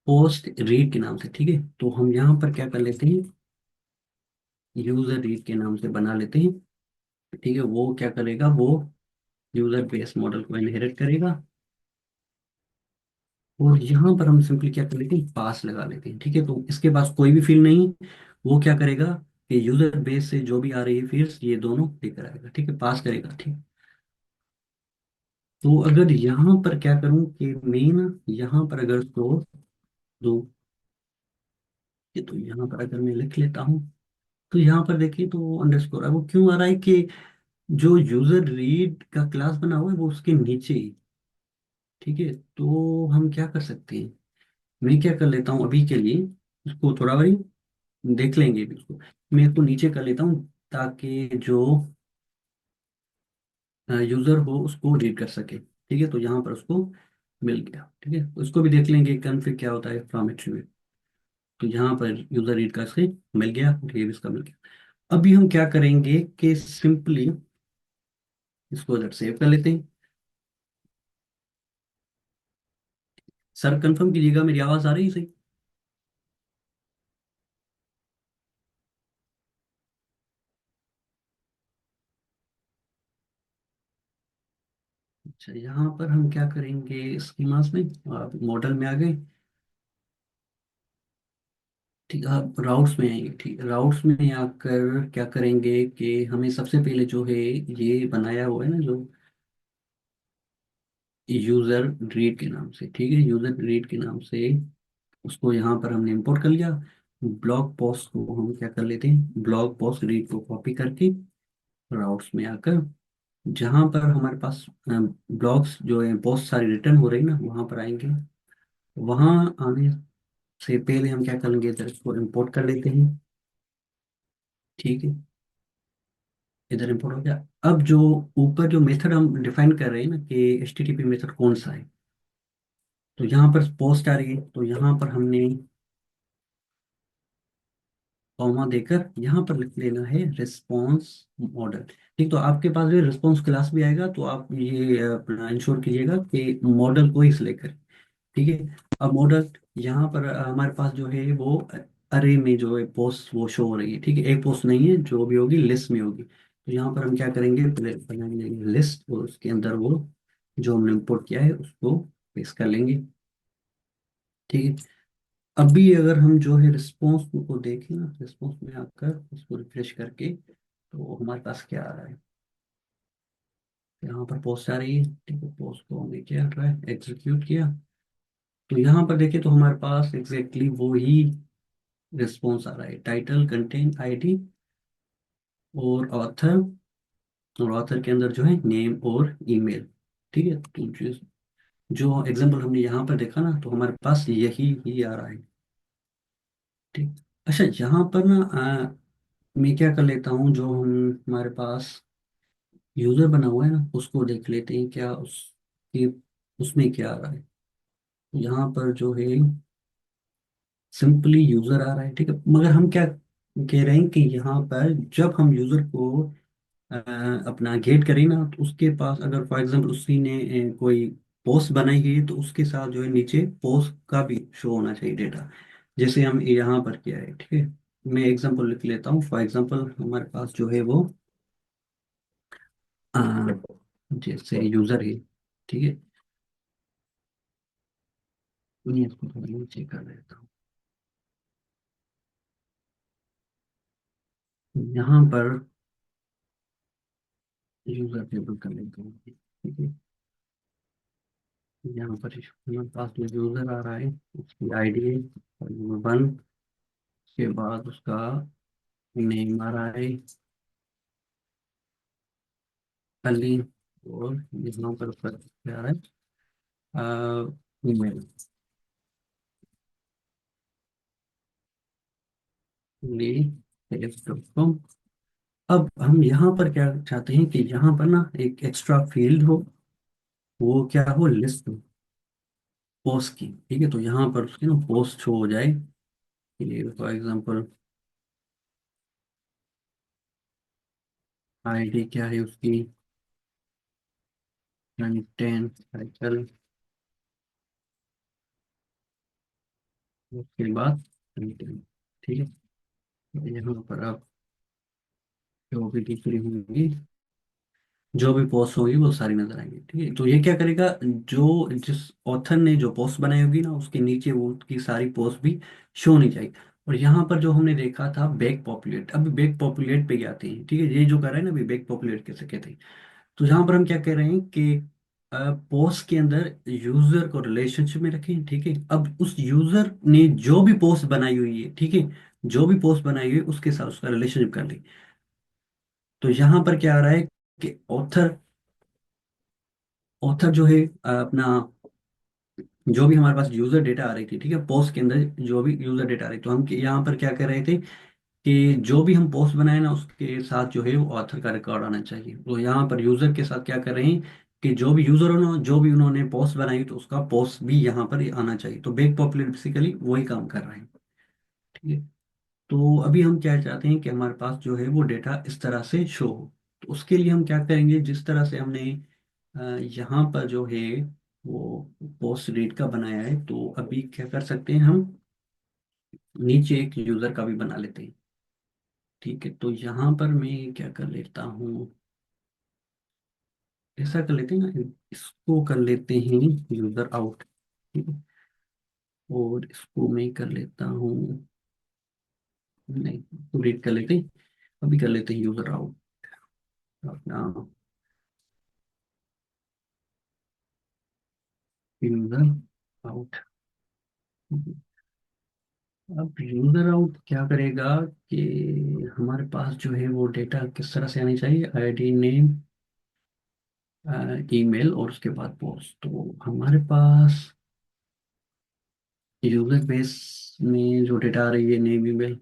पोस्ट रीड के नाम से, ठीक है। तो हम यहाँ पर क्या कर लेते हैं, यूजर रीड के नाम से बना लेते हैं, ठीक है। वो क्या करेगा, वो यूजर बेस मॉडल को इनहेरिट करेगा। और यहाँ पर हम सिंपली क्या कर लेते हैं, पास लगा लेते हैं, ठीक है। तो इसके पास कोई भी फील्ड नहीं, वो क्या करेगा कि यूजर बेस से जो भी आ रही है फील्ड्स, ये दोनों लेकर आएगा, ठीक है, पास करेगा, ठीक। तो अगर यहाँ पर क्या करूँ कि मेन यहाँ पर अगर तो दो, ये तो यहाँ पर अगर मैं लिख लेता हूँ, तो यहाँ पर देखिए तो अंडरस्कोर है, वो क्यों आ रहा है कि जो यूजर रीड का क्लास बना हुआ है वो उसके नीचे ही, ठीक है। तो हम क्या कर सकते हैं, मैं क्या कर लेता हूँ अभी के लिए, उसको थोड़ा बड़ी देख लेंगे अभी उसको, मैं इसको नीचे कर लेता हूँ ताकि जो यूजर हो उसको रीड कर सके, ठीक है। तो यहाँ पर उसको मिल गया, ठीक है। उसको भी देख लेंगे कॉन्फ़िग क्या होता है फ्रॉम एट्रीब्यूट। तो यहाँ पर यूजर रीड का इसे मिल गया, ये भी इसका मिल गया। अभी हम क्या करेंगे कि सिंपली इसको इधर सेव कर लेते हैं। सर कंफर्म कीजिएगा मेरी आवाज़ आ रही है सही? अच्छा, यहाँ पर हम क्या करेंगे स्कीमास में, मॉडल में आ गए, ठीक है। अब राउट्स में आएंगे, ठीक है। राउट्स में आकर क्या करेंगे कि हमें सबसे पहले जो है ये बनाया हुआ है ना, जो यूजर रीड के नाम से, ठीक है, यूजर रीड के नाम से उसको यहाँ पर हमने इंपोर्ट कर लिया। ब्लॉग पोस्ट को हम क्या कर लेते हैं, ब्लॉग पोस्ट रीड को कॉपी करके राउट्स में आकर जहाँ पर हमारे पास ब्लॉग्स जो है पोस्ट सारी रिटर्न हो रही ना, वहाँ पर आएंगे। वहाँ आने से पहले हम क्या करेंगे, इधर इसको इंपोर्ट कर लेते हैं, ठीक है। इधर इंपोर्ट हो गया। अब जो ऊपर जो मेथड हम डिफाइन कर रहे हैं ना कि एचटीटीपी मेथड कौन सा है, तो यहाँ पर पोस्ट आ रही है, तो यहाँ पर हमने कॉमा देकर यहाँ पर लिख लेना है रिस्पॉन्स मॉडल, ठीक। तो आपके पास जो रिस्पॉन्स क्लास भी आएगा, तो आप ये अपना इंश्योर कीजिएगा कि मॉडल को ही सिलेक्ट करें, ठीक है। अब मॉडल यहाँ पर हमारे पास जो है वो अरे में जो है पोस्ट वो शो हो रही है, ठीक है। एक पोस्ट नहीं है, जो भी होगी लिस्ट में होगी। तो यहाँ पर हम क्या करेंगे, पहले बनाएंगे लिस्ट और उसके अंदर वो जो हमने इम्पोर्ट किया है उसको पेस्ट कर लेंगे, ठीक है। अभी अगर हम जो है रिस्पॉन्स को देखें ना, रिस्पॉन्स में आकर उसको रिफ्रेश करके, तो हमारे पास क्या आ रहा है, यहाँ पर पोस्ट आ रही है, ठीक है। पोस्ट को हमने क्या ट्राई एग्जीक्यूट किया, तो यहाँ पर देखें तो हमारे पास एग्जैक्टली वो ही रिस्पॉन्स आ रहा है, टाइटल कंटेंट आईडी और ऑथर, और ऑथर के अंदर जो है नेम और ईमेल, ठीक है। तो जो एग्जांपल हमने यहाँ पर देखा ना, तो हमारे पास यही ही आ रहा है, ठीक। अच्छा, यहाँ पर ना मैं क्या कर लेता हूँ, जो हम हमारे पास यूजर बना हुआ है ना, उसको देख लेते हैं क्या उसकी उसमें क्या आ रहा है। तो यहाँ पर जो है सिंपली यूजर आ रहा है, ठीक है। मगर हम क्या कह रहे हैं कि यहाँ पर जब हम यूजर को अ, अपना गेट करें ना, तो उसके पास अगर फॉर एग्जांपल उसी ने कोई पोस्ट बनाई है, तो उसके साथ जो है नीचे पोस्ट का भी शो होना चाहिए डेटा, जैसे हम यहाँ पर किया है, ठीक है। मैं एग्जांपल लिख लेता हूँ, फॉर एग्जांपल हमारे पास जो है वो अ, जैसे यूजर है, ठीक है। मैं इसको थोड़ा नीचे कर देता हूँ। यहाँ पर यूजर टेबल कर लेते हैं, ठीक है। यहाँ पर हमारे पास जो यूजर आ रहा है उसकी आईडी है नंबर वन, के बाद उसका नेम आ रहा है अली, और यहाँ पर उसका क्या आ रहा है ईमेल ली.com। अब हम यहाँ पर क्या चाहते हैं कि यहाँ पर ना एक एक्स्ट्रा फील्ड हो, वो क्या हो, लिस्ट पोस्ट की, ठीक है। तो यहाँ पर उसकी ना पोस्ट शो हो जाए, फॉर एग्जांपल आईडी क्या है उसकी, 10 टाइटल, उसके बाद 10, ठीक है। तो यहाँ पर आप जो भी दिख रही होंगी, जो भी पोस्ट होगी वो सारी नजर आएंगी, ठीक है। तो ये क्या करेगा, जो जिस ऑथर ने जो पोस्ट बनाई होगी ना उसके नीचे वो की सारी पोस्ट भी शो नहीं चाहिए। और यहाँ पर जो हमने देखा था बैक पॉपुलेट, अभी बैक पॉपुलेट पे आते हैं, ठीक है। ये जो कर रहा है ना अभी बैक पॉपुलेट कैसे कहते हैं। तो यहाँ पर हम क्या कह रहे हैं कि पोस्ट के अंदर यूजर को रिलेशनशिप में रखें, ठीक है। अब उस यूजर ने जो भी पोस्ट बनाई हुई है, ठीक है, जो भी पोस्ट बनाई हुई है उसके साथ उसका रिलेशनशिप कर ले। तो यहाँ पर क्या आ रहा है कि ऑथर ऑथर जो है अपना जो भी हमारे पास यूजर डेटा आ रही थी, ठीक है, पोस्ट के अंदर जो भी यूजर डेटा आ रही, तो हम यहाँ पर क्या कर रहे थे कि जो भी हम पोस्ट बनाए ना उसके साथ जो है वो ऑथर का रिकॉर्ड आना चाहिए। तो यहाँ पर यूजर के साथ क्या कर रहे हैं कि जो भी यूजर ने जो भी उन्होंने पोस्ट बनाई तो उसका पोस्ट भी यहाँ पर आना चाहिए। तो बैक पॉपुलेट बेसिकली वही काम कर रहे हैं, ठीक है। तो अभी हम क्या चाहते हैं कि हमारे पास जो है वो डेटा इस तरह से शो हो। तो उसके लिए हम क्या करेंगे, जिस तरह से हमने यहाँ पर जो है वो पोस्ट रेट का बनाया है, तो अभी क्या कर सकते हैं हम, नीचे एक यूजर का भी बना लेते हैं, ठीक है। तो यहाँ पर मैं क्या कर लेता हूँ, ऐसा कर लेते हैं ना, इसको कर लेते हैं यूजर आउट, ठीक है। और इसको मैं कर लेता हूँ, नहीं तो रीड कर लेते हैं, अभी कर लेते हैं यूजर आउट अपना, यूजर आउट। अब यूजर आउट क्या करेगा कि हमारे पास जो है वो डेटा किस तरह से आनी चाहिए, आईडी नेम ईमेल और उसके बाद पोस्ट। तो हमारे पास यूजर बेस में जो डेटा आ रही है नेम ईमेल,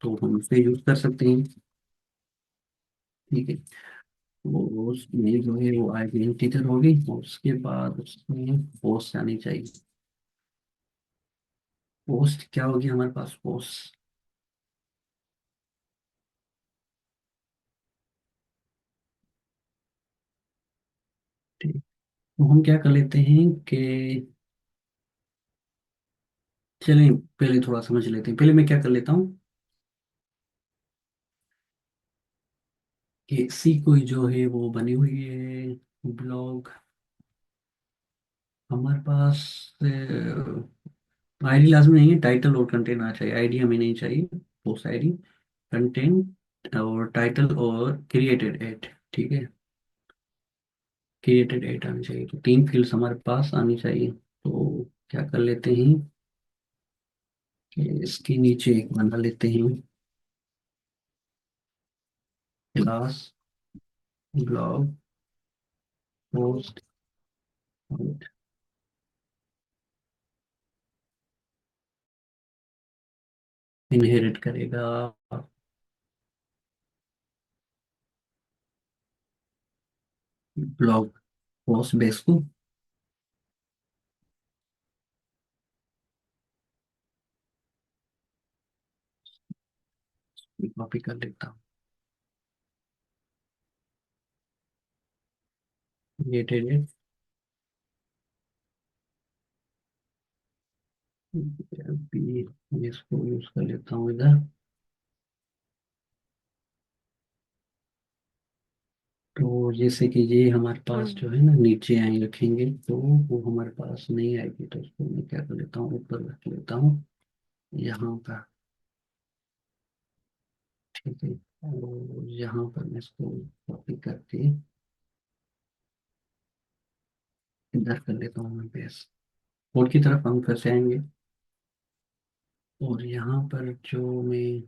तो हम उसे यूज कर सकते हैं, ठीक है। वो उसमें जो है वो आइडेंटिटर होगी और उसके बाद उसमें पोस्ट आनी चाहिए। पोस्ट क्या होगी हमारे पास, पोस्ट, ठीक। तो हम क्या कर लेते हैं कि चलें पहले थोड़ा समझ लेते हैं, पहले मैं क्या कर लेता हूँ कि सी कोई जो है वो बनी हुई है ब्लॉग हमारे पास। आईडी लाजमी नहीं है, टाइटल और कंटेंट आना चाहिए, आईडी हमें नहीं चाहिए, पोस्ट आईडी, कंटेंट और टाइटल और क्रिएटेड एट, ठीक है। क्रिएटेड एट आनी चाहिए, तो तीन फील्ड्स हमारे पास आनी चाहिए। तो क्या कर लेते हैं कि इसके नीचे एक बना लेते हैं क्लास ब्लॉग पोस्ट इनहेरिट करेगा ब्लॉग पोस्ट बेस को, कॉपी कर लेता हूँ, क्रिएटेड एट, अभी इसको यूज कर लेता हूँ इधर। तो जैसे कि ये हमारे पास जो है ना नीचे आई रखेंगे तो वो हमारे पास नहीं आएगी, तो उसको मैं क्या कर लेता हूँ ऊपर रख लेता हूँ यहाँ पर, ठीक है। और यहाँ पर मैं इसको कॉपी करके इधर कर लेता हूँ मैं पेस्ट। कोड की तरफ हम फिर से आएंगे, और यहाँ पर जो मैं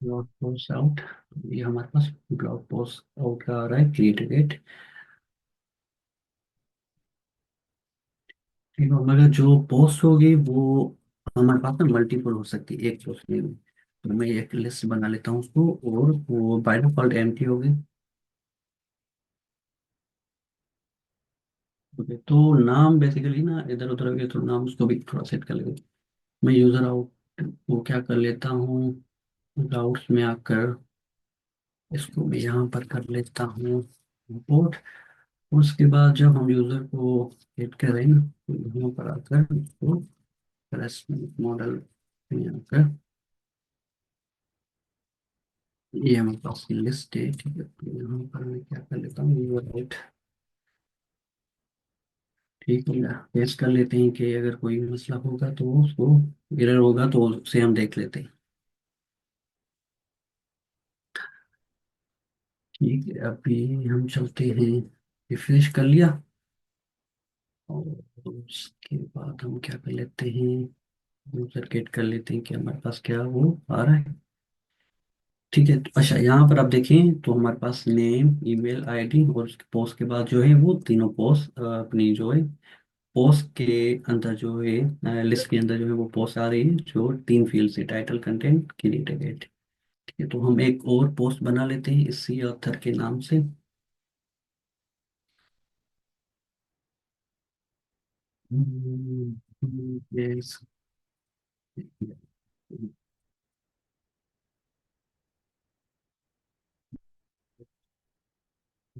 ब्लॉग पोस्ट आउट, ये हमारे पास ब्लॉग पोस्ट आउट का आ रहा है, क्रिएट डेट। ठीक है, मगर जो पोस्ट होगी वो हमारे पास में मल्टीपल हो सकती है, एक पोस्ट नहीं। तो मैं एक लिस्ट बना लेता हूँ उसको, और वो बाय डिफॉल्ट एम्प्टी होगी। ओके, तो नाम बेसिकली ना इधर उधर हो गया, तो नाम उसको भी थोड़ा सेट कर लेंगे। मैं यूजर आउट वो क्या कर लेता हूँ, राउट्स में आकर इसको मैं यहाँ पर कर लेता हूँ इंपोर्ट। उसके बाद जब हम यूजर को एड करें ना, तो यहाँ पर आकर इसको हरासमेंट मॉडल में आकर, ये हमारे पास लिस्ट है, ठीक है। तो यहाँ पर मैं क्या कर लेता हूँ, यूजर आउट, ठीक है। पेस्ट कर लेते हैं कि अगर कोई मसला होगा तो उसको, एरर होगा तो उसे हम देख लेते हैं। ठीक है, अभी हम चलते हैं, रिफ्रेश कर लिया, और उसके बाद हम क्या कर लेते हैं, यूजर गेट कर लेते हैं कि हमारे पास क्या वो आ रहा है। ठीक है, तो अच्छा यहाँ पर आप देखें तो हमारे पास नेम, ईमेल आईडी, और उसके पोस्ट के बाद जो है वो तीनों पोस्ट अपनी जो है, पोस्ट के अंदर जो है, लिस्ट के अंदर जो है वो पोस्ट आ रही है, जो तीन फील्ड से, टाइटल, कंटेंट, क्रिएटेड डेट। ठीक है, तो हम एक और पोस्ट बना लेते हैं इसी ऑथर के नाम से। yes,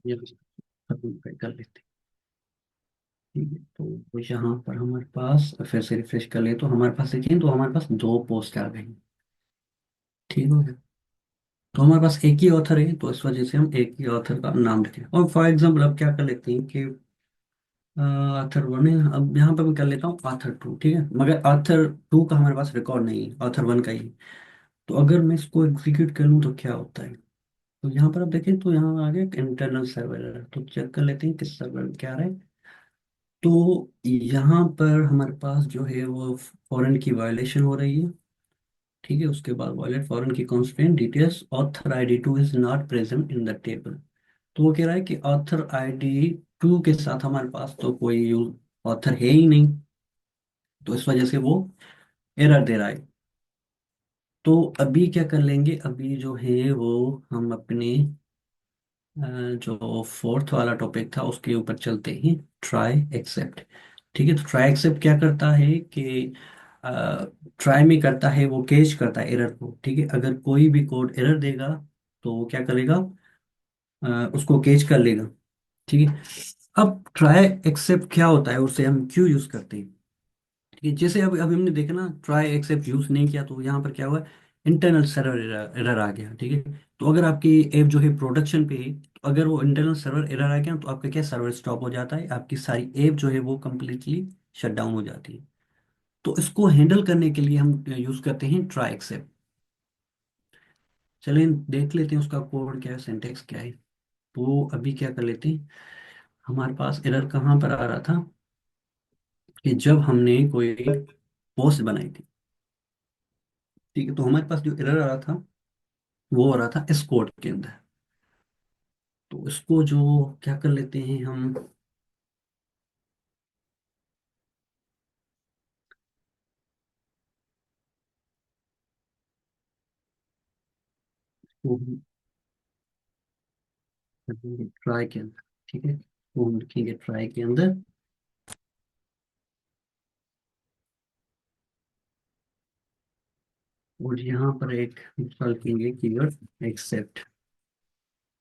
ये कर लेते हैं। ठीक है, तो यहाँ पर हमारे पास फिर से रिफ्रेश कर ले, तो हमारे पास देखिए, तो हमारे पास दो पोस्ट आ गई। ठीक हो गया, तो हमारे पास एक ही ऑथर है, तो इस वजह से हम एक ही ऑथर का नाम रखें। और फॉर एग्जाम्पल अब क्या कर लेते हैं कि ऑथर वन है, अब यहाँ पर मैं कर लेता हूँ ऑथर टू, ठीक है। मगर ऑथर टू का हमारे पास रिकॉर्ड नहीं है, ऑथर वन का ही है। तो अगर मैं इसको एग्जीक्यूट कर लूँ तो क्या होता है, तो यहाँ पर आप देखें तो यहाँ आ गया इंटरनल सर्वर, तो चेक कर लेते हैं किस सर्वर में क्या आ रहा है। तो यहाँ पर हमारे पास जो है वो फॉरेन की वायलेशन हो रही है। ठीक है, उसके बाद वायलेट फॉरेन की constant details, author ID two is not present in the table. तो वो कह रहा है कि ऑथर आईडी टू के साथ हमारे पास तो कोई यूज ऑथर है ही नहीं, तो इस वजह से वो एरर दे रहा है। तो अभी क्या कर लेंगे, अभी जो है वो हम अपने जो फोर्थ वाला टॉपिक था उसके ऊपर चलते हैं, ट्राई एक्सेप्ट। ठीक है, तो ट्राई एक्सेप्ट क्या करता है कि ट्राई में करता है, वो कैच करता है एरर को। ठीक है, अगर कोई भी कोड एरर देगा तो वो क्या करेगा, उसको कैच कर लेगा। ठीक है, अब ट्राई एक्सेप्ट क्या होता है, उसे हम क्यों यूज करते हैं। ठीक है, जैसे अब हमने देखा ना, ट्राई एक्सेप्ट यूज नहीं किया तो यहाँ पर क्या हुआ, इंटरनल सर्वर एरर आ गया। ठीक है, तो अगर आपकी ऐप जो है प्रोडक्शन पे है, तो अगर वो इंटरनल सर्वर एरर आ गया तो आपका क्या, सर्वर स्टॉप हो जाता है, आपकी सारी ऐप जो है वो कम्प्लीटली शट डाउन हो जाती है। तो इसको हैंडल करने के लिए हम यूज करते हैं ट्राई एक्सेप्ट। चलें देख लेते हैं उसका कोड क्या है, सिंटेक्स क्या है। तो अभी क्या कर लेते हैं, हमारे पास एरर कहाँ पर आ रहा था, कि जब हमने कोई पोस्ट बनाई थी। ठीक है, तो हमारे पास जो एरर आ रहा था वो हो रहा था इस कोड के अंदर। तो इसको जो क्या कर लेते हैं हम, इसको हम रखेंगे ट्राई के अंदर। ठीक है, तो हम लिखेंगे ट्राई के अंदर, और यहाँ पर एक दूसरा लिखेंगे कीवर्ड एक्सेप्ट।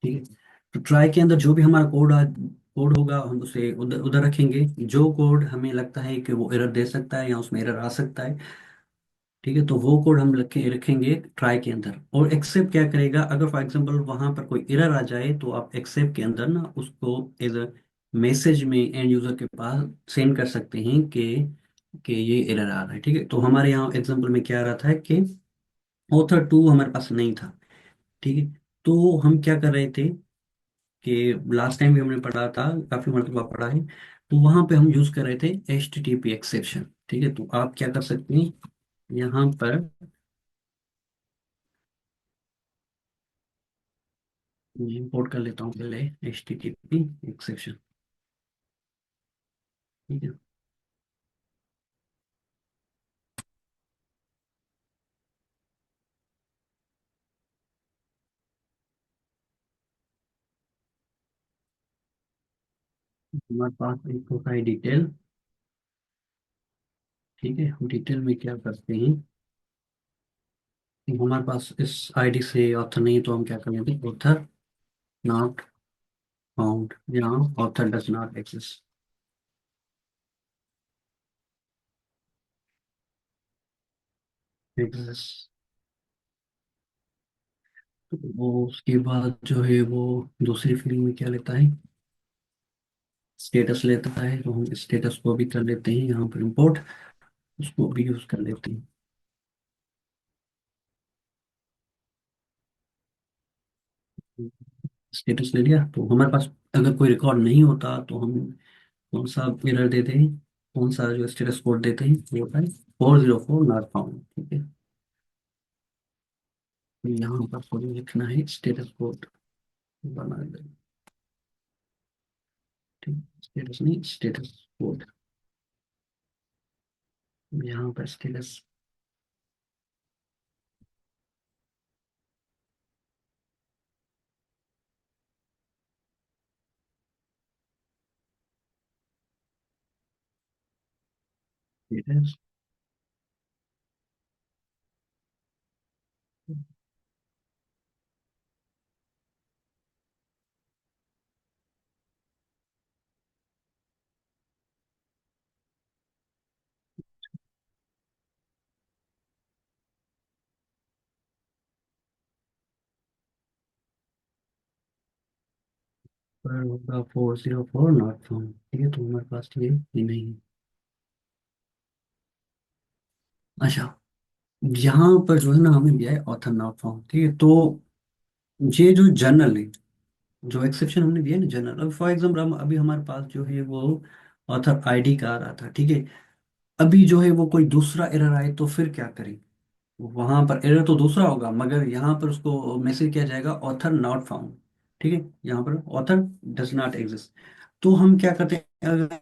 ठीक है, तो ट्राई के अंदर जो भी हमारा कोड होगा हम उसे उधर उधर रखेंगे, जो कोड हमें लगता है कि वो एरर दे सकता है या उसमें एरर आ सकता है। ठीक है, तो वो कोड हम रखेंगे ट्राई के अंदर। और एक्सेप्ट क्या करेगा, अगर फॉर एग्जांपल वहां पर कोई एरर आ जाए तो आप एक्सेप्ट के अंदर ना उसको मैसेज में एंड यूजर के पास सेंड कर सकते हैं कि ये एरर आ रहा है। ठीक है, तो हमारे यहाँ एग्जांपल में क्या आ रहा था कि ऑथर टू हमारे पास नहीं था। ठीक है, तो हम क्या कर रहे थे कि लास्ट टाइम भी हमने पढ़ा था, काफी मरतबा पढ़ा है, तो वहां पे हम यूज कर रहे थे HTTP एक्सेप्शन। ठीक है, तो आप क्या कर सकते हैं यहाँ पर, इंपोर्ट कर लेता हूँ पहले HTTP एक्सेप्शन। ठीक है, हमारे पास एक होता है डिटेल। ठीक है, हम डिटेल में क्या करते हैं, हमारे पास इस आईडी से ऑथर नहीं है, तो हम क्या कर लेते हैं, ऑथर नॉट फाउंड या author does not exist exist. वो उसके बाद जो है वो दूसरी फील्ड में क्या लेता है, स्टेटस लेता है, तो हम स्टेटस को भी कर लेते हैं यहाँ पर इंपोर्ट, उसको भी यूज कर लेते हैं। स्टेटस ले लिया, तो हमारे पास अगर कोई रिकॉर्ड नहीं होता तो हम कौन सा एरर देते हैं, कौन सा जो स्टेटस कोड देते हैं, वो होता है 404 नॉट फाउंड। ठीक है, तो यहाँ पर कोड लिखना है स्टेटस कोड बना दें। ठीक, स्टेटस नहीं, स्टेटस कोड, यहाँ पर स्टेटस स्टेटस 404 नॉट फाउंड। ठीक है, तो हमारे पास ये नहीं है। अच्छा, यहाँ पर जो है ना हमें दिया है ऑथर नॉट फाउंड। ठीक है, तो ये जो जनरल है, जो एक्सेप्शन हमने दिया है ना जनरल, अब फॉर एग्जाम्पल हम अभी हमारे पास जो है वो ऑथर आईडी का आ रहा था। ठीक है, अभी जो है वो कोई दूसरा एरर आए तो फिर क्या करें, वहां पर एरर तो दूसरा होगा मगर यहाँ पर उसको मैसेज किया जाएगा ऑथर नॉट फाउंड। ठीक है, यहाँ पर ऑथर डज नॉट एग्जिस्ट। तो हम क्या करते हैं, अगर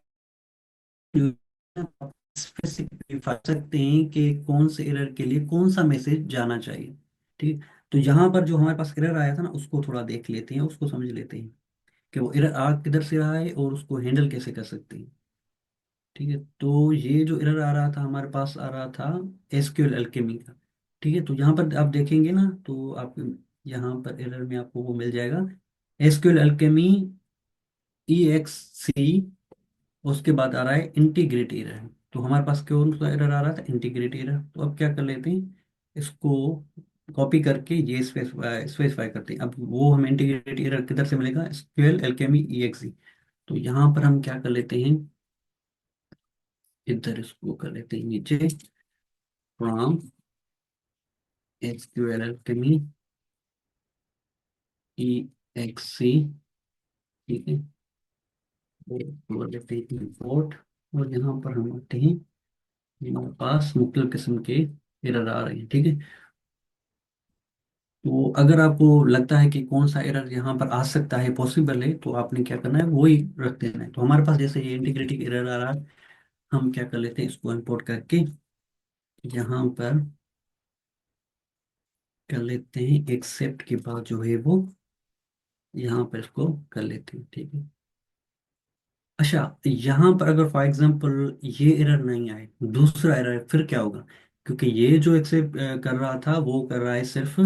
स्पेसिफाई सकते हैं कि कौन से एरर के लिए कौन सा मैसेज जाना चाहिए। ठीक है, तो यहाँ पर जो हमारे पास एरर आया था ना, उसको थोड़ा देख लेते हैं, उसको समझ लेते हैं कि वो एरर आ किधर से रहा है और उसको हैंडल कैसे कर सकते हैं। ठीक है, तो ये जो एरर आ रहा था हमारे पास आ रहा था एसक्यूएल एल्केमी का। ठीक है, तो यहाँ पर आप देखेंगे ना, तो आप यहाँ पर एरर में आपको वो मिल जाएगा एसक्यूएल एल्केमी EXC, उसके बाद आ रहा है इंटीग्रिटी एरर। तो हमारे पास कौन सा एरर आ रहा था, इंटीग्रिटी एरर। तो अब क्या कर लेते हैं, इसको कॉपी करके ये स्पेसिफाई करते हैं। अब वो हमें इंटीग्रिटी एरर किधर से मिलेगा, एसक्यूएल एल्केमी EXE। तो यहाँ पर हम क्या कर लेते हैं, इधर इसको कर लेते हैं नीचे, फ्रॉम एसक्यूएल एल्केमी EXE। ठीक है, वो कर लेते हैं इंपोर्ट, और यहाँ पर हम आते हैं, हमारे पास मुख्तलिफ किस्म के एरर आ रहे हैं। ठीक है, तो अगर आपको लगता है कि कौन सा एरर यहाँ पर आ सकता है, पॉसिबल है, तो आपने क्या करना है, वही रख देना है। तो हमारे पास जैसे ये इंटीग्रिटी एरर आ रहा है, हम क्या कर लेते हैं, इसको इंपोर्ट करके यहाँ पर कर लेते हैं, एक्सेप्ट के बाद जो है वो यहाँ पर इसको कर लेते हैं। ठीक है, अच्छा, यहाँ पर अगर फॉर एग्जांपल ये एरर नहीं आए, दूसरा एरर, फिर क्या होगा, क्योंकि ये जो एक्सेप्ट कर रहा था वो कर रहा है सिर्फ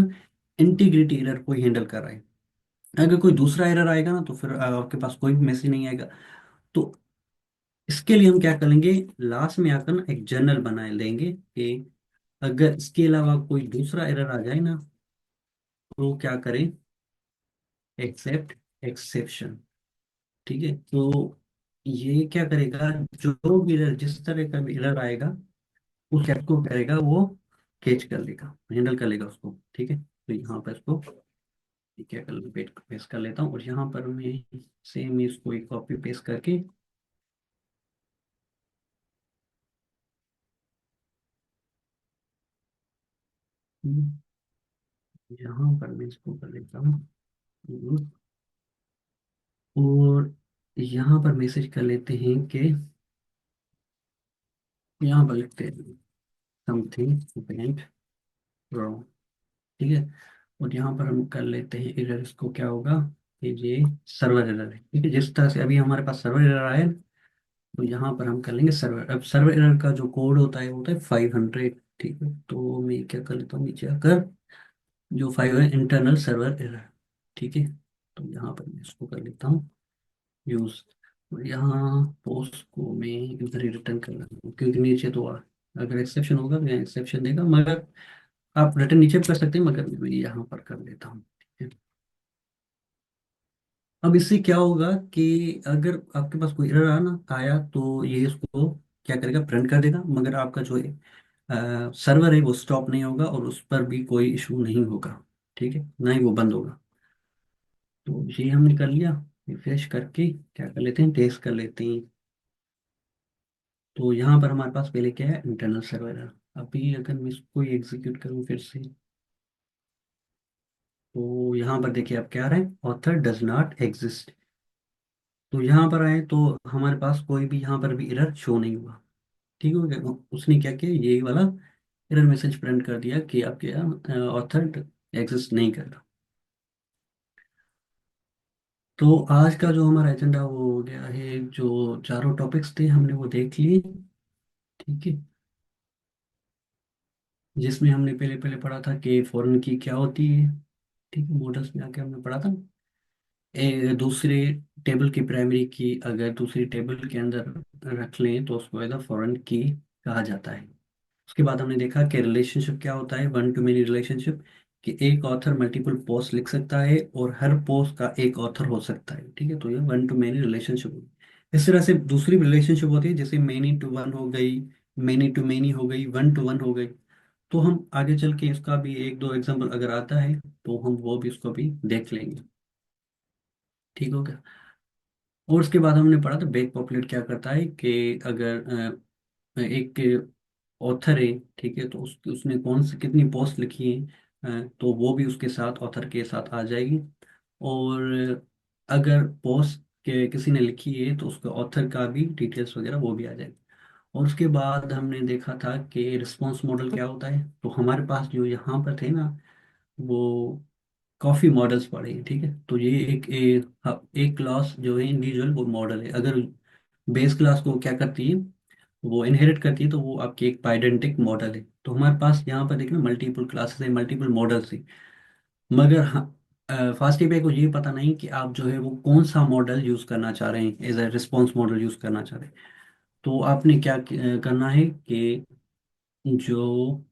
इंटीग्रिटी एरर को हैंडल कर रहा है। अगर कोई दूसरा एरर आएगा ना, तो फिर आपके पास कोई भी मैसेज नहीं आएगा। तो इसके लिए हम क्या करेंगे, लास्ट में आकर ना एक जर्नल बना लेंगे कि अगर इसके अलावा कोई दूसरा एरर आ जाए ना, तो क्या करें, एक्सेप्ट एक्सेप्शन। ठीक है, तो ये क्या करेगा, जो भी एरर, जिस तरह का भी एरर आएगा, उस कैप को करेगा वो कैच कर लेगा, हैंडल कर लेगा उसको। ठीक है, तो यहाँ पर इसको क्या कर पेस्ट पेस्ट कर लेता हूँ, और यहाँ पर मैं सेम इसको एक कॉपी पेस्ट करके, यहाँ पर मैं इसको कर लेता हूँ, और यहाँ पर मैसेज कर लेते हैं कि यहाँ पर लिखते हैं समथिंग वेंट रॉन्ग। ठीक है, और यहाँ पर हम कर लेते हैं एरर, इसको क्या होगा कि ये सर्वर एरर है। ठीक है, जिस तरह से अभी हमारे पास सर्वर एरर आया है, तो यहाँ पर हम कर लेंगे सर्वर। अब सर्वर एरर का जो कोड होता है वो होता है 500। ठीक है, तो मैं क्या कर लेता हूँ, नीचे आकर जो 5 है इंटरनल सर्वर एरर। ठीक है, तो यहाँ पर मैं इसको कर लेता हूँ यूज, और यहाँ पोस्ट को मैं इधर ही रिटर्न कर लेता हूँ, क्योंकि नीचे तो अगर एक्सेप्शन होगा तो यहाँ एक्सेप्शन देगा, मगर आप रिटर्न नीचे भी कर सकते हैं, मगर मैं यहाँ पर कर लेता हूँ। ठीक है, अब इससे क्या होगा कि अगर आपके पास कोई एरर आना आया तो ये इसको क्या करेगा, प्रिंट कर देगा, मगर आपका जो सर्वर है वो स्टॉप नहीं होगा, और उस पर भी कोई इशू नहीं होगा। ठीक है, ना ही वो बंद होगा। तो ये हमने कर लिया। रिफ्रेश करके क्या कर लेते हैं, टेस्ट कर लेते हैं। तो यहाँ पर हमारे पास पहले क्या है, इंटरनल सर्वर है। अभी अगर मैं इसको एग्जीक्यूट करूँ फिर से, तो यहाँ पर देखिए अब क्या आ रहा है, ऑथर डज नॉट एग्जिस्ट। तो यहाँ पर आए तो हमारे पास कोई भी यहाँ पर भी एरर शो नहीं हुआ। ठीक हो गया, उसने क्या किया, यही वाला एरर मैसेज प्रिंट कर दिया कि आपके ऑथर एग्जिस्ट नहीं कर रहा। तो आज का जो हमारा एजेंडा वो हो गया है, जो चारों टॉपिक्स थे हमने वो देख लिए। ठीक है, जिसमें हमने पहले पहले पढ़ा था कि फॉरेन की क्या होती है। ठीक है, मॉडल्स में आके हमने पढ़ा था दूसरे टेबल की प्राइमरी की अगर दूसरी टेबल के अंदर रख लें तो उसको एज फॉरेन की कहा जाता है। उसके बाद हमने देखा कि रिलेशनशिप क्या होता है, वन टू मेनी रिलेशनशिप, कि एक ऑथर मल्टीपल पोस्ट लिख सकता है और हर पोस्ट का एक ऑथर हो सकता है। ठीक है, तो ये वन टू मेनी रिलेशनशिप। इस तरह से दूसरी रिलेशनशिप होती है, जैसे मेनी टू वन हो गई, मेनी टू मेनी हो गई, वन टू वन हो गई। तो हम आगे चल के इसका भी एक दो एग्जांपल अगर आता है तो हम वो भी इसको भी देख लेंगे। ठीक हो गया। और उसके बाद हमने पढ़ा था बैक पॉपुलेट क्या करता है, कि अगर एक ऑथर है, ठीक है, तो उसने कौन सी कितनी पोस्ट लिखी है, तो वो भी उसके साथ ऑथर के साथ आ जाएगी। और अगर पोस्ट के किसी ने लिखी है तो उसके ऑथर का भी डिटेल्स वगैरह वो भी आ जाएगी। और उसके बाद हमने देखा था कि रिस्पॉन्स मॉडल क्या होता है। तो हमारे पास जो यहाँ पर थे ना, वो काफ़ी मॉडल्स पड़े हैं। ठीक है, तो ये एक क्लास जो है इंडिविजुअल वो मॉडल है। अगर बेस क्लास को क्या करती है, वो इनहेरिट करती है, तो वो आपकी एक पाइडेंटिक मॉडल है। तो हमारे पास यहाँ पर देखना मल्टीपल क्लासेस है, मल्टीपल मॉडल्स है, मगर हाँ, फास्ट एपीआई को ये पता नहीं कि आप जो है वो कौन सा मॉडल यूज़ करना चाह रहे हैं, as a response model use करना चाह रहे हैं। तो आपने क्या करना है कि जो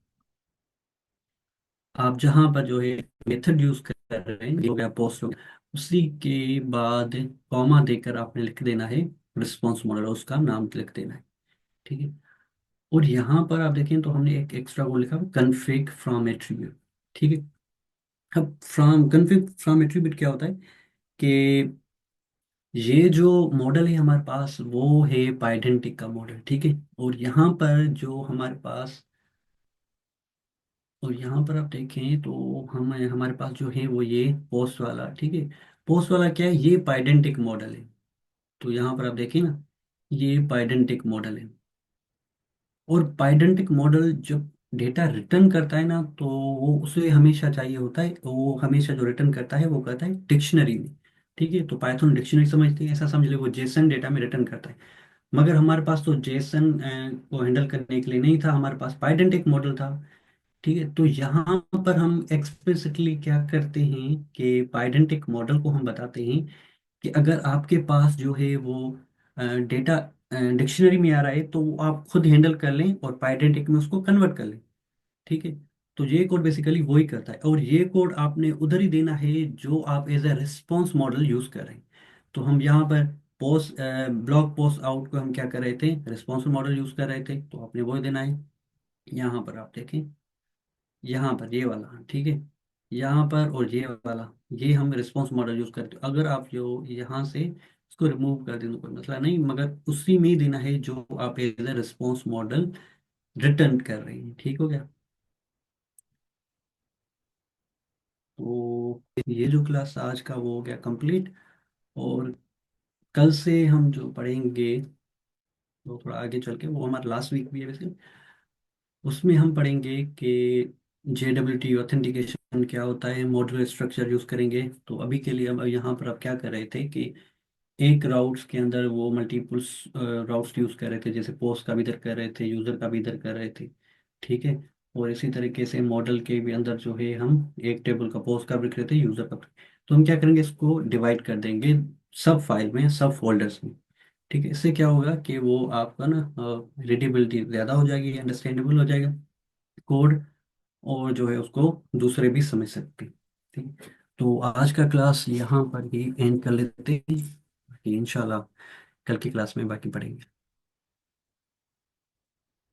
आप जहाँ पर जो है मेथड यूज़ कर रहे हैं, ये हो गया पोस्ट हो गया, उसी के बाद कॉमा देकर आपने लिख देना है रिस्पॉन्स मॉडल, उसका नाम लिख देना है। ठीक है, और यहाँ पर आप देखें तो हमने एक एक्स्ट्रा वो लिखा है कन्फिग फ्रॉम एट्रीब्यूट। ठीक है, अब फ्रॉम कन्फिग फ्रॉम एट्रीब्यूट क्या होता है कि ये जो मॉडल है हमारे पास वो है पाइडेंटिक का मॉडल। ठीक है, और यहाँ पर जो हमारे पास, और यहाँ पर आप देखें तो हम हमारे पास जो है वो ये पोस्ट वाला। ठीक है, पोस्ट वाला क्या है, ये पाइडेंटिक मॉडल है। तो यहाँ पर आप देखें ना, ये पाइडेंटिक मॉडल है। और पाइडेंटिक मॉडल जब डेटा रिटर्न करता है ना, तो वो उसे हमेशा चाहिए होता है, वो हमेशा जो रिटर्न करता है वो करता है डिक्शनरी में। ठीक है, तो पाइथन डिक्शनरी समझते हैं, ऐसा समझ ले वो जेसन डेटा में रिटर्न करता है। मगर हमारे पास तो जेसन को हैंडल करने के लिए नहीं था, हमारे पास पाइडेंटिक मॉडल था। ठीक है, तो यहाँ पर हम एक्सप्लिसिटली क्या करते हैं कि पाइडेंटिक मॉडल को हम बताते हैं कि अगर आपके पास जो है वो डेटा डिक्शनरी में आ रहा है तो वो आप खुद हैंडल कर लें और पाइडेंटिक में उसको कन्वर्ट कर लें। ठीक है, तो ये कोड बेसिकली वही करता है, और ये कोड आपने उधर ही देना है जो आप as a response model use कर रहे हैं। तो हम यहाँ पर पोस्ट ब्लॉक पोस्ट आउट को हम क्या कर रहे थे, रिस्पॉन्सिव मॉडल यूज कर रहे थे, तो आपने वो देना है। यहाँ पर आप देखें, यहाँ पर ये वाला, ठीक है, यहाँ पर और ये वाला, ये हम रिस्पॉन्स मॉडल यूज करते हैं। अगर आप जो यहाँ से इसको रिमूव कर दें तो कोई मसला नहीं, मगर उसी में ही देना है जो आप as a response model return कर रहे हैं। ठीक हो गया? तो ये जो क्लास आज का वो हो गया कंप्लीट। और कल से हम जो पढ़ेंगे, वो थोड़ा आगे चल के, वो हमारा लास्ट वीक भी है वैसे, उसमें हम पढ़ेंगे कि JWT ऑथेंटिकेशन क्या होता है, मॉड्यूलर स्ट्रक्चर यूज करेंगे। तो अभी के लिए हम यहाँ पर आप क्या कर रहे थे कि एक राउट्स के अंदर वो मल्टीपल्स राउट्स यूज कर रहे थे, जैसे पोस्ट का भी इधर कर रहे थे, यूजर का भी इधर कर रहे थे। ठीक है। और इसी तरीके से मॉडल के भी अंदर जो है हम एक टेबल का पोस्ट का भी लिख रहे थे, यूजर का भी। तो हम क्या करेंगे, इसको डिवाइड कर देंगे सब फाइल में, सब फोल्डर्स में। ठीक है। इससे क्या होगा कि वो आपका ना रीडेबिलिटी ज़्यादा हो जाएगी, अंडरस्टैंडेबल हो जाएगा कोड, और जो है उसको दूसरे भी समझ सकते हैं। ठीक। तो आज का क्लास यहाँ पर ही एंड कर लेते हैं, बाकी इंशाल्लाह कल की क्लास में बाकी पढ़ेंगे।